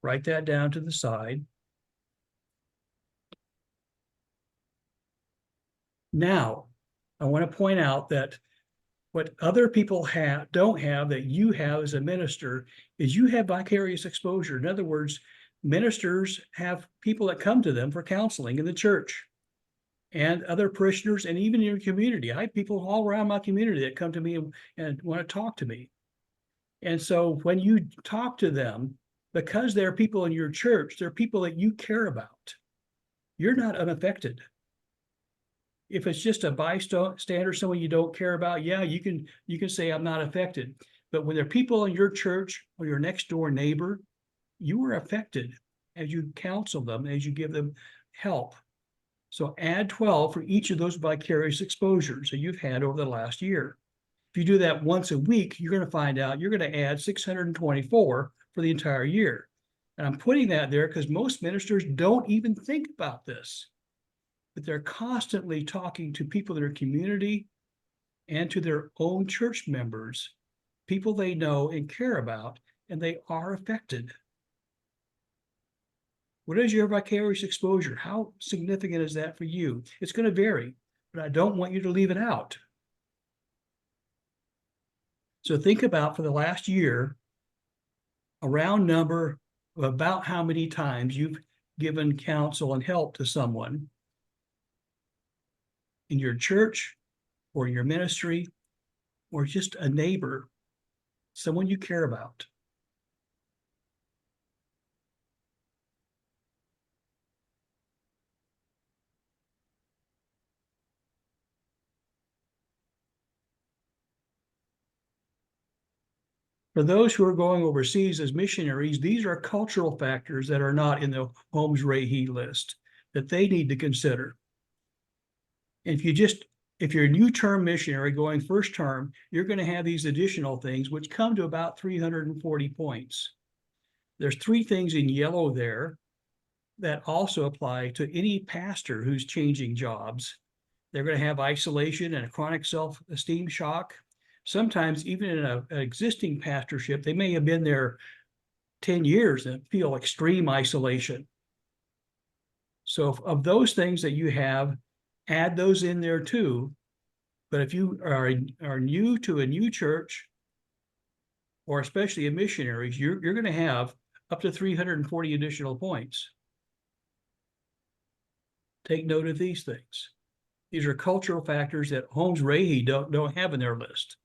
Write that down to the side. Now, I want to point out that what other people don't have that you have as a minister is you have vicarious exposure. In other words, ministers have people that come to them for counseling in the church and other parishioners, and even in your community. I have people all around my community that come to me and want to talk to me. And so when you talk to them, because they're people in your church, they're people that you care about. You're not unaffected. If it's just a bystander, someone you don't care about, yeah, you can say I'm not affected. But when they're people in your church or your next door neighbor, you are affected as you counsel them, as you give them help. So add 12 for each of those vicarious exposures that you've had over the last year. If you do that once a week, you're going to find out you're going to add 624 for the entire year. And I'm putting that there because most ministers don't even think about this, but they're constantly talking to people in their community and to their own church members, people they know and care about, and they are affected. What is your vicarious exposure? How significant is that for you? It's going to vary, but I don't want you to leave it out. So think about, for the last year, a round number of about how many times you've given counsel and help to someone in your church or your ministry or just a neighbor, someone you care about. For those who are going overseas as missionaries, these are cultural factors that are not in the Holmes Rahe list that they need to consider. And if you're a new term missionary going first term, you're going to have these additional things which come to about 340 points. There's 3 things in yellow there that also apply to any pastor who's changing jobs. They're going to have isolation and a chronic self-esteem shock. Sometimes even in an existing pastorship, they may have been there 10 years and feel extreme isolation. So of those things that you have, add those in there too. But if you are new to a new church, or especially a missionary, you're going to have up to 340 additional points. Take note of these things. These are cultural factors that Holmes Rahe don't have in their list.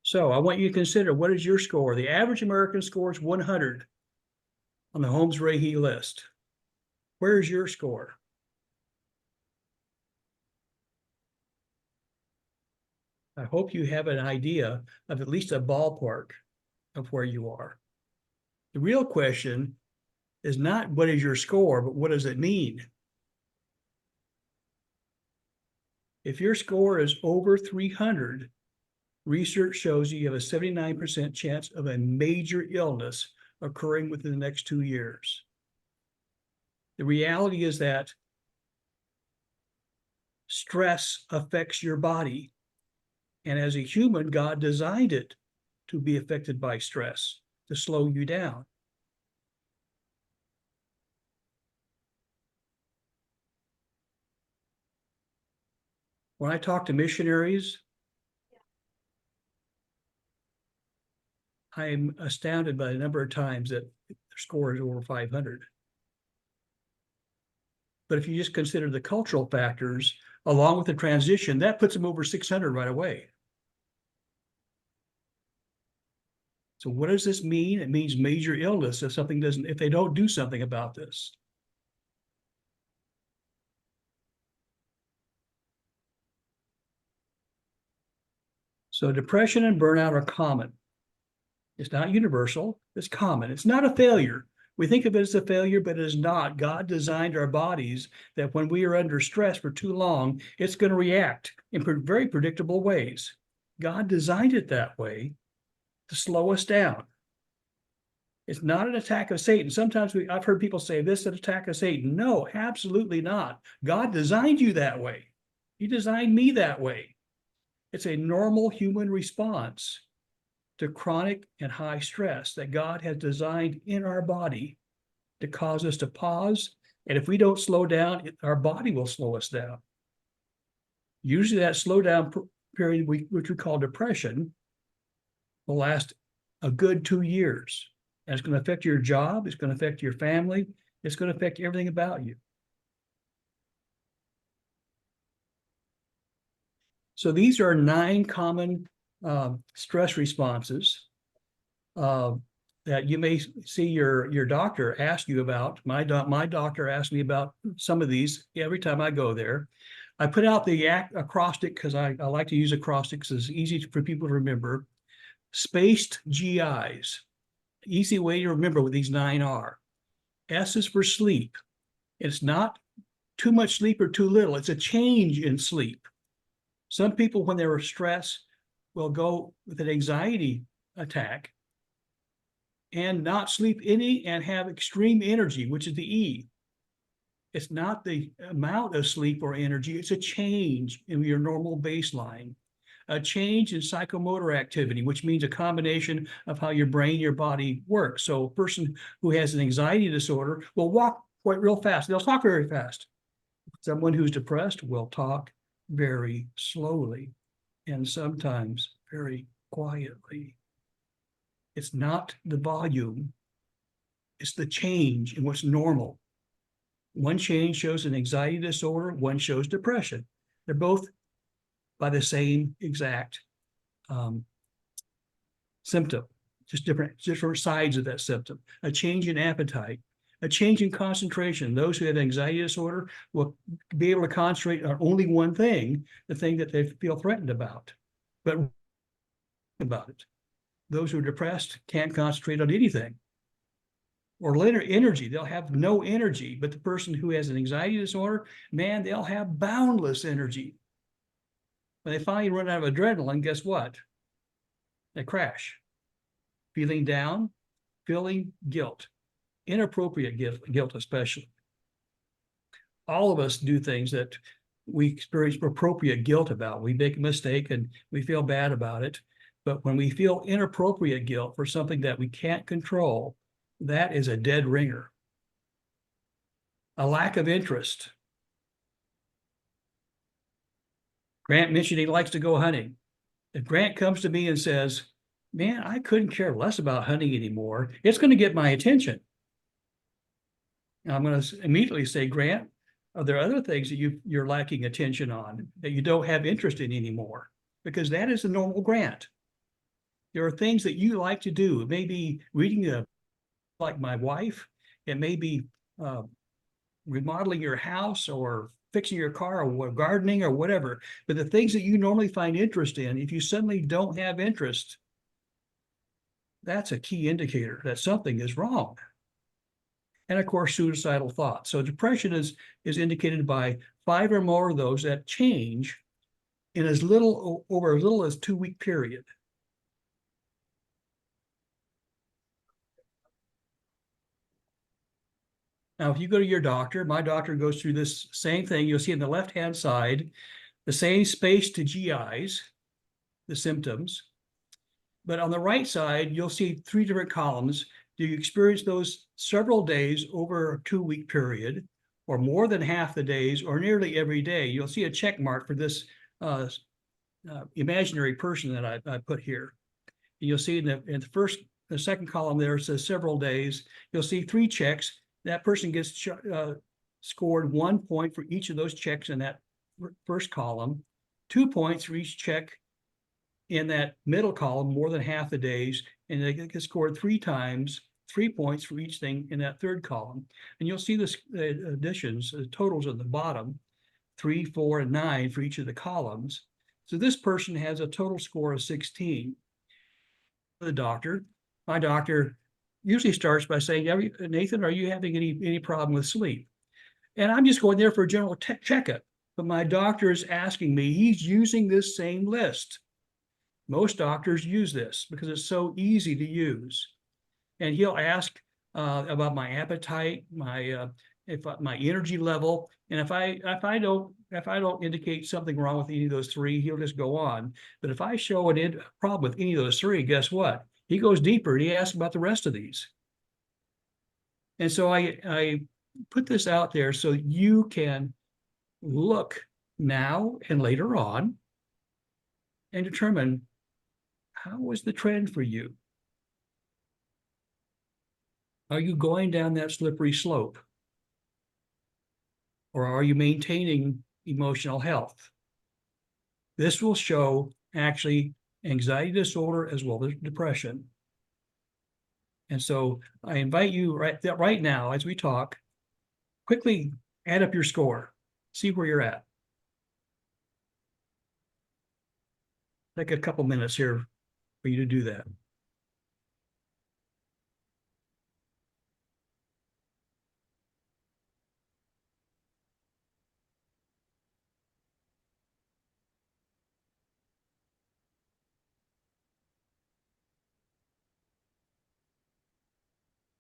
So I want you to consider, what is your score? The average American score is 100 on the Holmes Rahe list. Where's your score? I hope you have an idea of at least a ballpark of where you are. The real question is not what is your score, but what does it mean? If your score is over 300, research shows you have a 79% chance of a major illness occurring within the next 2 years. The reality is that stress affects your body. And as a human, God designed it to be affected by stress, to slow you down. When I talk to missionaries, I am astounded by the number of times that their score is over 500. But if you just consider the cultural factors, along with the transition, that puts them over 600 right away. So what does this mean? It means major illness if they don't do something about this. So depression and burnout are common. It's not universal, it's common. It's not a failure. We think of it as a failure, but it is not. God designed our bodies that when we are under stress for too long, it's going to react in very predictable ways. God designed it that way to slow us down. It's not an attack of Satan. Sometimes I've heard people say this is an attack of Satan. No, absolutely not. God designed you that way. He designed me that way. It's a normal human response to chronic and high stress that God has designed in our body to cause us to pause. And if we don't slow down, our body will slow us down. Usually that slowdown period, which we call depression, will last a good 2 years. And it's going to affect your job. It's going to affect your family. It's going to affect everything about you. So these are 9 common stress responses that you may see your doctor ask you about. My doctor asked me about some of these every time I go there. I put out the acrostic because I like to use acrostics. It's easy for people to remember. Spaced GIs. Easy way to remember what these 9 are. S is for sleep. It's not too much sleep or too little. It's a change in sleep. Some people, when they're stressed, will go with an anxiety attack and not sleep any and have extreme energy, which is the E. It's not the amount of sleep or energy, it's a change in your normal baseline. A change in psychomotor activity, which means a combination of how your brain, your body works. So a person who has an anxiety disorder will walk quite real fast. They'll talk very fast. Someone who's depressed will talk very slowly and sometimes very quietly. It's not the volume, it's the change in what's normal. One change shows an anxiety disorder, one shows depression. They're both by the same exact symptom, just different sides of that symptom. A change in appetite, a change in concentration. Those who have anxiety disorder will be able to concentrate on only one thing, the thing that they feel threatened about, but about it. Those who are depressed can't concentrate on anything. Or later energy, they'll have no energy, but the person who has an anxiety disorder, man, they'll have boundless energy. When they finally run out of adrenaline, guess what? They crash. Feeling down, feeling guilt, inappropriate guilt especially. All of us do things that we experience appropriate guilt about. We make a mistake and we feel bad about it. But when we feel inappropriate guilt for something that we can't control, that is a dead ringer. A lack of interest. Grant mentioned he likes to go hunting. If Grant comes to me and says, man, I couldn't care less about hunting anymore, it's going to get my attention. And I'm going to immediately say, Grant, are there other things that you're lacking attention on that you don't have interest in anymore? Because that is a normal Grant. There are things that you like to do. It may be reading like my wife. It may be remodeling your house or fixing your car or gardening or whatever. But the things that you normally find interest in, if you suddenly don't have interest, that's a key indicator that something is wrong. And of course, suicidal thoughts. So depression is indicated by 5 or more of those that change in over as little as 2-week period. Now, if you go to your doctor, my doctor goes through this same thing. You'll see on the left-hand side, the same space to GIs, the symptoms. But on the right side, you'll see 3 different columns. Do you experience those several days over a 2-week period, or more than half the days, or nearly every day? You'll see a check mark for this imaginary person that I put here. You'll see in the second column there, it says several days. You'll see 3 checks. That person gets scored 1 point for each of those checks in that first column, 2 points for each check in that middle column, more than half the days, and they get scored 3 times, 3 points for each thing in that third column. And you'll see the additions, the totals at the bottom, 3, 4, and 9 for each of the columns. So this person has a total score of 16. The doctor, my doctor usually starts by saying, Nathan, are you having any problem with sleep? And I'm just going there for a general checkup. But my doctor is asking me, he's using this same list. Most doctors use this because it's so easy to use. And he'll ask about my appetite, my energy level, and if I don't indicate something wrong with any of those three, he'll just go on. But if I show a problem with any of those three, guess what? He goes deeper and he asks about the rest of these. And so I put this out there so you can look now and later on and determine how was the trend for you. Are you going down that slippery slope? Or are you maintaining emotional health? This will show actually anxiety disorder as well as depression. And so I invite you right now, as we talk, quickly add up your score, see where you're at. Take a couple minutes here for you to do that.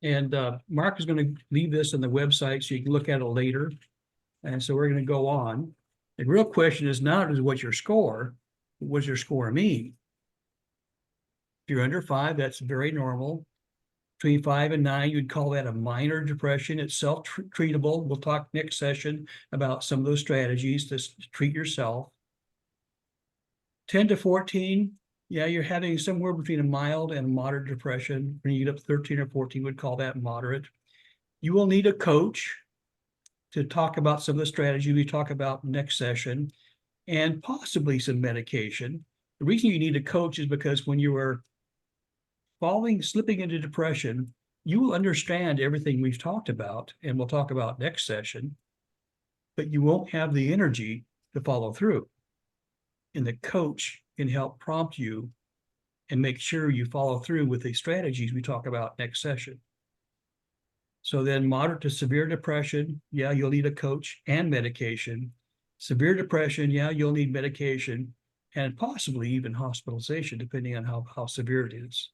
And Mark is going to leave this on the website so you can look at it later. And so we're going to go on. The real question is not what's your score, what does your score mean? If you're under 5, that's very normal. Between 5 and 9, you'd call that a minor depression. It's self-treatable. We'll talk next session about some of those strategies to treat yourself. 10 to 14, yeah, you're having somewhere between a mild and moderate depression. When you get up to 13 or 14, we'd call that moderate. You will need a coach to talk about some of the strategies we talk about next session, and possibly some medication. The reason you need a coach is because when you are slipping into depression, you will understand everything we've talked about and we'll talk about next session, but you won't have the energy to follow through. And the coach can help prompt you and make sure you follow through with the strategies we talk about next session. So then moderate to severe depression, yeah, you'll need a coach and medication. Severe depression, yeah, you'll need medication and possibly even hospitalization, depending on how severe it is.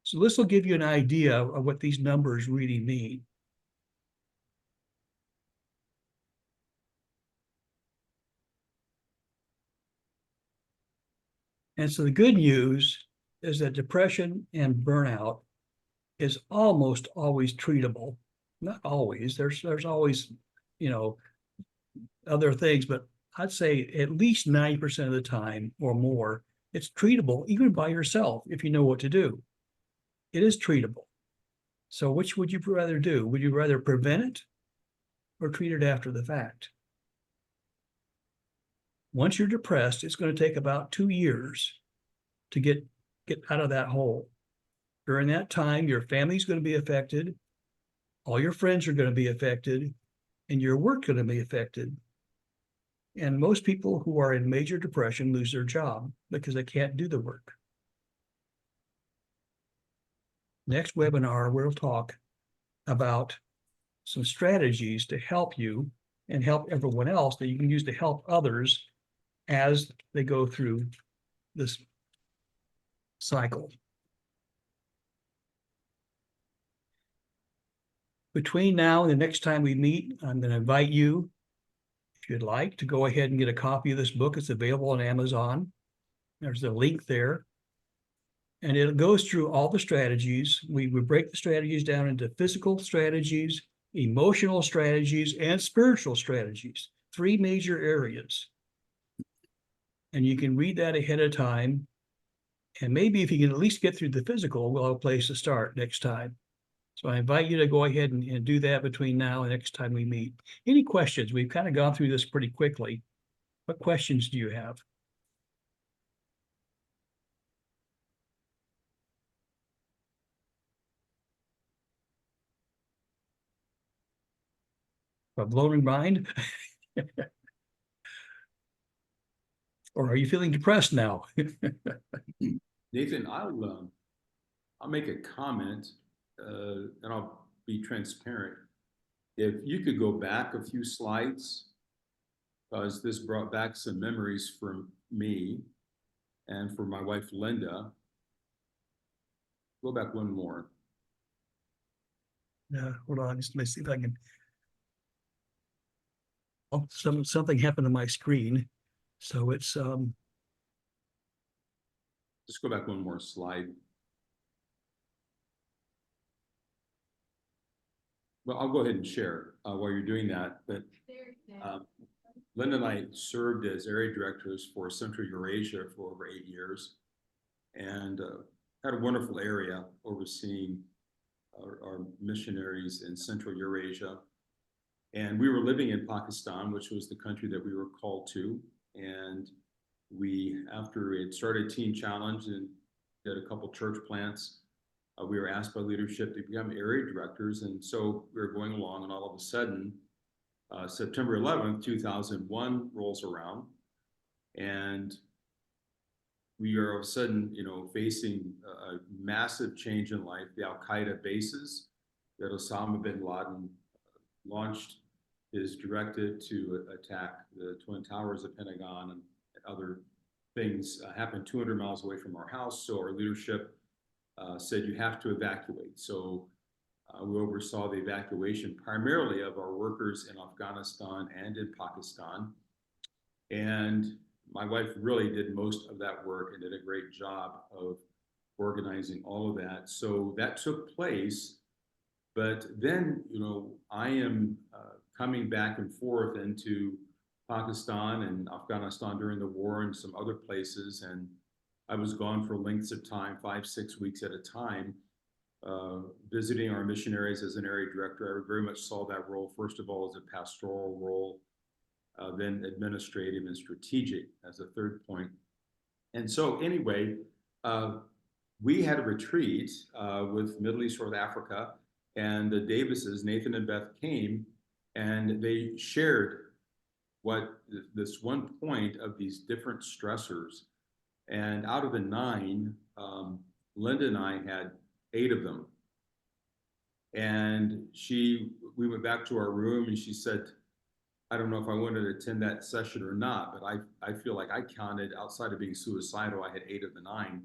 So this will give you an idea of what these numbers really mean. And so the good news is that depression and burnout is almost always treatable. Not always, there's always, other things, but I'd say at least 90% of the time or more, it's treatable even by yourself if you know what to do. It is treatable. So which would you rather do? Would you rather prevent it or treat it after the fact? Once you're depressed, it's going to take about 2 years to get out of that hole. During that time, your family's going to be affected, all your friends are going to be affected, and your work going to be affected. And most people who are in major depression lose their job because they can't do the work. Next webinar, we'll talk about some strategies to help you and help everyone else that you can use to help others as they go through this cycle. Between now and the next time we meet, I'm going to invite you, if you'd like, to go ahead and get a copy of this book. It's available on Amazon. There's a link there. And it goes through all the strategies. We break the strategies down into physical strategies, emotional strategies, and spiritual strategies. 3 major areas. And you can read that ahead of time. And maybe if you can at least get through the physical, we'll have a place to start next time. So I invite you to go ahead and do that between now and next time we meet. Any questions? We've kind of gone through this pretty quickly. What questions do you have? A blown mind? Or are you feeling depressed now? Nathan, I'll make a comment, and I'll be transparent. If you could go back a few slides, because this brought back some memories for me and for my wife, Linda. Go back one more. Hold on, just let me see if I can. Oh, something happened to my screen. So it's Just go back one more slide. Well, I'll go ahead and share while you're doing that. But Linda and I served as area directors for Central Eurasia for over 8 years, and had a wonderful area overseeing our missionaries in Central Eurasia. And we were living in Pakistan, which was the country that we were called to. And we, after it started Teen Challenge and did a couple church plants, we were asked by leadership to become area directors. And so we were going along, and all of a sudden, September 11th, 2001 rolls around, and we are all of a sudden, facing a massive change in life. The Al-Qaeda bases that Osama bin Laden launched is directed to attack the Twin Towers of Pentagon and other things happened 200 miles away from our house. So our leadership said you have to evacuate. So we oversaw the evacuation primarily of our workers in Afghanistan and in Pakistan. And my wife really did most of that work and did a great job of organizing all of that. So that took place. But then, I am coming back and forth into Pakistan and Afghanistan during the war and some other places. And I was gone for lengths of time, 5-6 weeks at a time, visiting our missionaries as an area director. I very much saw that role, first of all, as a pastoral role, then administrative and strategic as a third point. And so anyway, we had a retreat with Middle East, North Africa, and the Davises, Nathan and Beth, came, and they shared what this one point of these different stressors. And out of the 9, Linda and I had 8 of them. And we went back to our room, and she said, I don't know if I wanted to attend that session or not, but I feel like I counted, outside of being suicidal, I had 8 of the 9.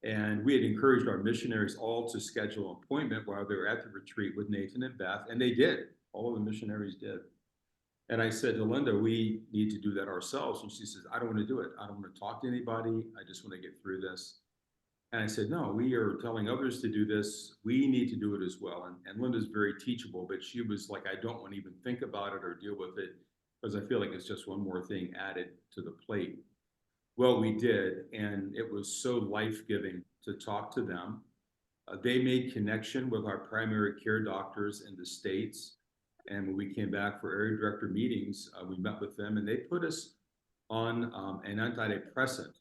And we had encouraged our missionaries all to schedule an appointment while they were at the retreat with Nathan and Beth, and they did. All of the missionaries did. And I said to Linda, we need to do that ourselves. And she says, I don't want to do it. I don't want to talk to anybody. I just want to get through this. And I said, no, we are telling others to do this. We need to do it as well. And Linda's very teachable, but she was like, I don't want to even think about it or deal with it, because I feel like it's just one more thing added to the plate. Well, we did, and it was so life-giving to talk to them. They made connection with our primary care doctors in the States. And when we came back for area director meetings, we met with them, and they put us on an antidepressant,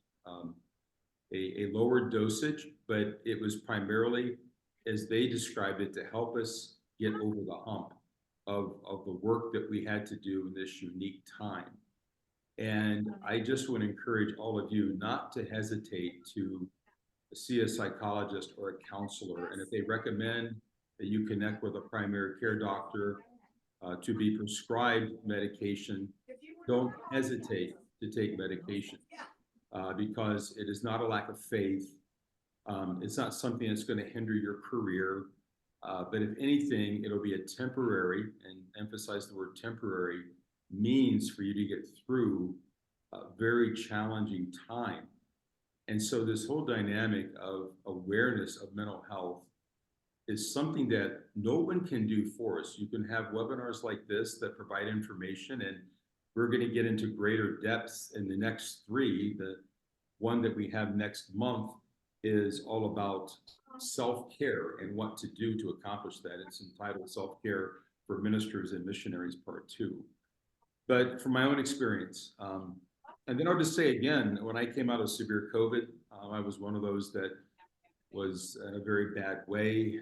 a lower dosage, but it was primarily, as they described it, to help us get over the hump of the work that we had to do in this unique time. And I just want to encourage all of you not to hesitate to see a psychologist or a counselor. And if they recommend that you connect with a primary care doctor to be prescribed medication, don't hesitate to take medication because it is not a lack of faith. It's not something that's going to hinder your career. But if anything, it'll be a temporary, and emphasize the word temporary, means for you to get through a very challenging time. And so this whole dynamic of awareness of mental health is something that no one can do for us. You can have webinars like this that provide information, and we're going to get into greater depths in the next 3. The one that we have next month is all about self-care and what to do to accomplish that. It's entitled Self-Care for Ministers and Missionaries, Part 2. But from my own experience, and then I'll just say again, when I came out of severe COVID, I was one of those that was in a very bad way.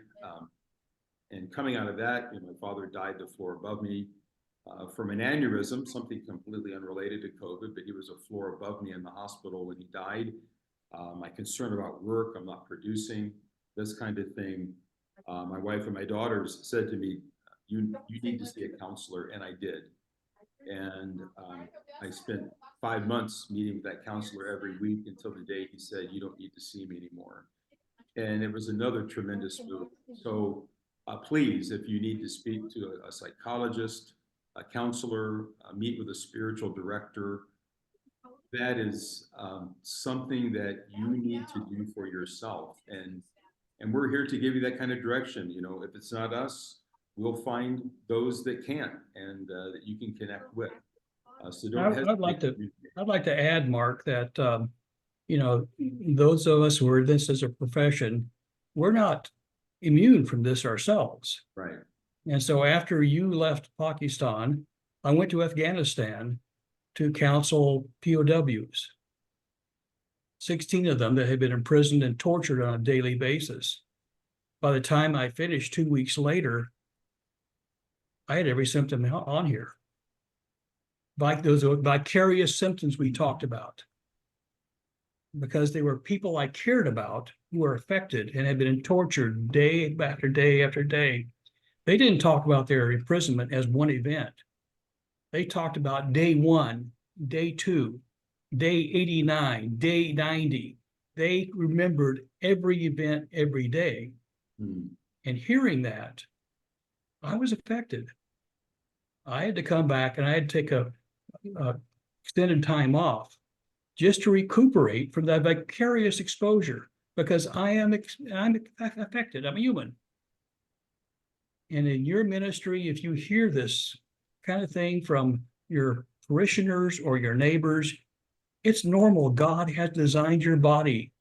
And coming out of that, my father died the floor above me. from an aneurysm, something completely unrelated to COVID, but he was a floor above me in the hospital when he died. My concern about work, I'm not producing, this kind of thing. My wife and my daughters said to me, you need to see a counselor, and I did. And I spent 5 months meeting with that counselor every week until the day he said, you don't need to see me anymore. And it was another tremendous move. So please, if you need to speak to a psychologist, a counselor, meet with a spiritual director, that is something that you need to do for yourself. And we're here to give you that kind of direction. You know, if it's not us, we'll find those that can and that you can connect with. So don't hesitate. I'd like to add, Mark, that you know, those of us who are in this as a profession, we're not immune from this ourselves. Right. And so after you left Pakistan, I went to Afghanistan to counsel POWs. 16 of them that had been imprisoned and tortured on a daily basis. By the time I finished 2 weeks later, I had every symptom on here. Like those vicarious symptoms we talked about. Because they were people I cared about who were affected and had been tortured day after day after day. They didn't talk about their imprisonment as one event. They talked about day 1, day 2, day 89, day 90. They remembered every event every day. And hearing that, I was affected. I had to come back and I had to take a extended time off just to recuperate from that vicarious exposure, because I'm affected. I'm human. And in your ministry, if you hear this kind of thing from your parishioners or your neighbors, it's normal. God has designed your body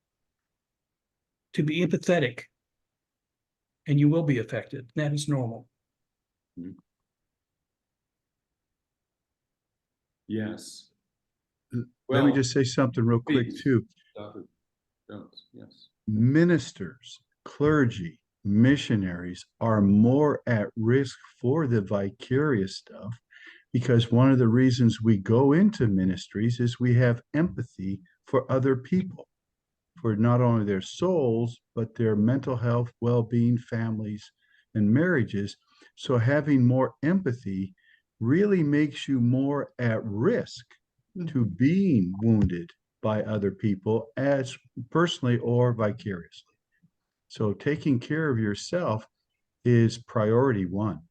to be empathetic, and you will be affected. That is normal. Yes. Let me just say something real quick please, too. Dr. Jones, yes. Ministers, clergy, missionaries are more at risk for the vicarious stuff, because one of the reasons we go into ministries is we have empathy for other people, for not only their souls, but their mental health, well-being, families, and marriages. So having more empathy really makes you more at risk to being wounded by other people, as personally or vicariously. So taking care of yourself is priority one.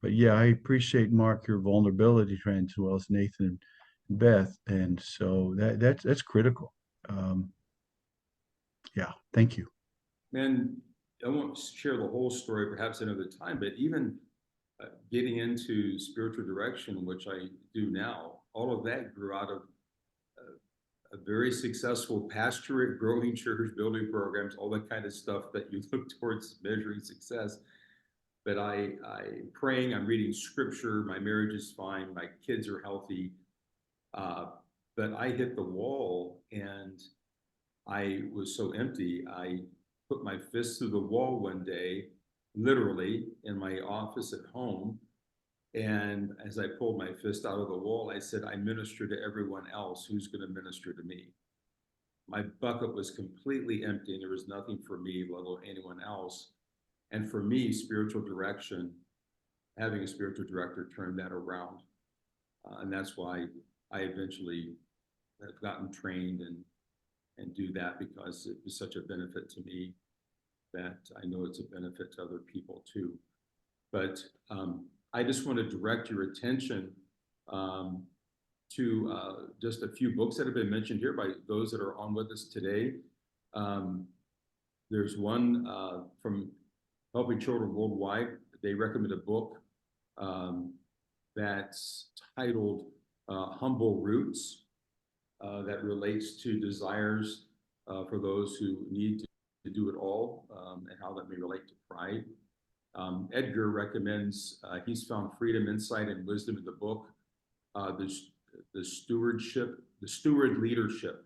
But yeah, I appreciate, Mark, your vulnerability, as well as Nathan and Beth, and so that's critical. Yeah, thank you. And I won't share the whole story, perhaps another time, but even getting into spiritual direction, which I do now, all of that grew out of a very successful pastorate, growing church, building programs, all that kind of stuff that you look towards measuring success. But I'm praying, I'm reading scripture, my marriage is fine, my kids are healthy. But I hit the wall and I was so empty. I put my fist through the wall one day, literally in my office at home. And as I pulled my fist out of the wall, I said, I minister to everyone else. Who's going to minister to me? My bucket was completely empty and there was nothing for me, let alone anyone else. And for me, spiritual direction, having a spiritual director turned that around. And that's why I eventually have gotten trained and do that, because it was such a benefit to me that I know it's a benefit to other people too. But I just want to direct your attention to just a few books that have been mentioned here by those that are on with us today. There's one from Helping Children Worldwide. They recommend a book that's titled Humble Roots, that relates to desires for those who need to do it all, and how that may relate to pride. Edgar recommends, he's found freedom, insight, and wisdom in the book, the steward leadership.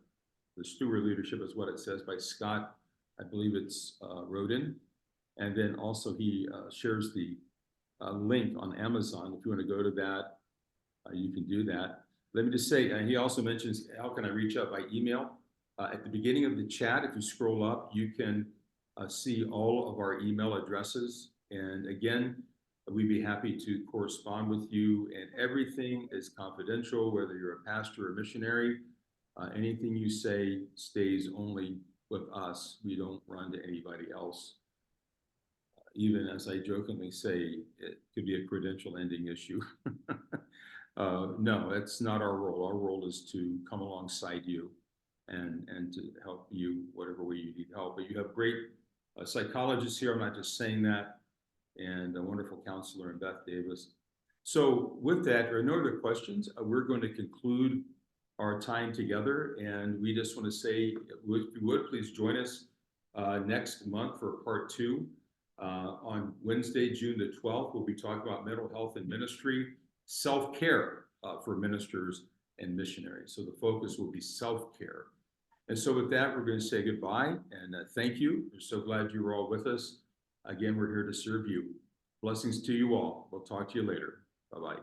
The steward leadership is what it says, by Scott, I believe it's Rodin. And then also he shares the link on Amazon. If you want to go to that, you can do that. Let me just say, he also mentions, how can I reach out by email? At the beginning of the chat, if you scroll up, you can see all of our email addresses. And again, we'd be happy to correspond with you, and everything is confidential, whether you're a pastor or missionary. Anything you say stays only with us. We don't run to anybody else. Even as I jokingly say, it could be a credential ending issue. No, that's not our role. Our role is to come alongside you and to help you whatever way you need help. But you have great psychologists here. I'm not just saying that. And a wonderful counselor in Beth Davis. So with that, there are no other questions. We're going to conclude our time together. And we just want to say, if you would, please join us next month for part 2. On Wednesday, June the 12th, we'll be talking about mental health and ministry, self-care for ministers and missionaries. So the focus will be self-care. And so with that, we're going to say goodbye and thank you. We're so glad you were all with us. Again, we're here to serve you. Blessings to you all. We'll talk to you later. Bye-bye.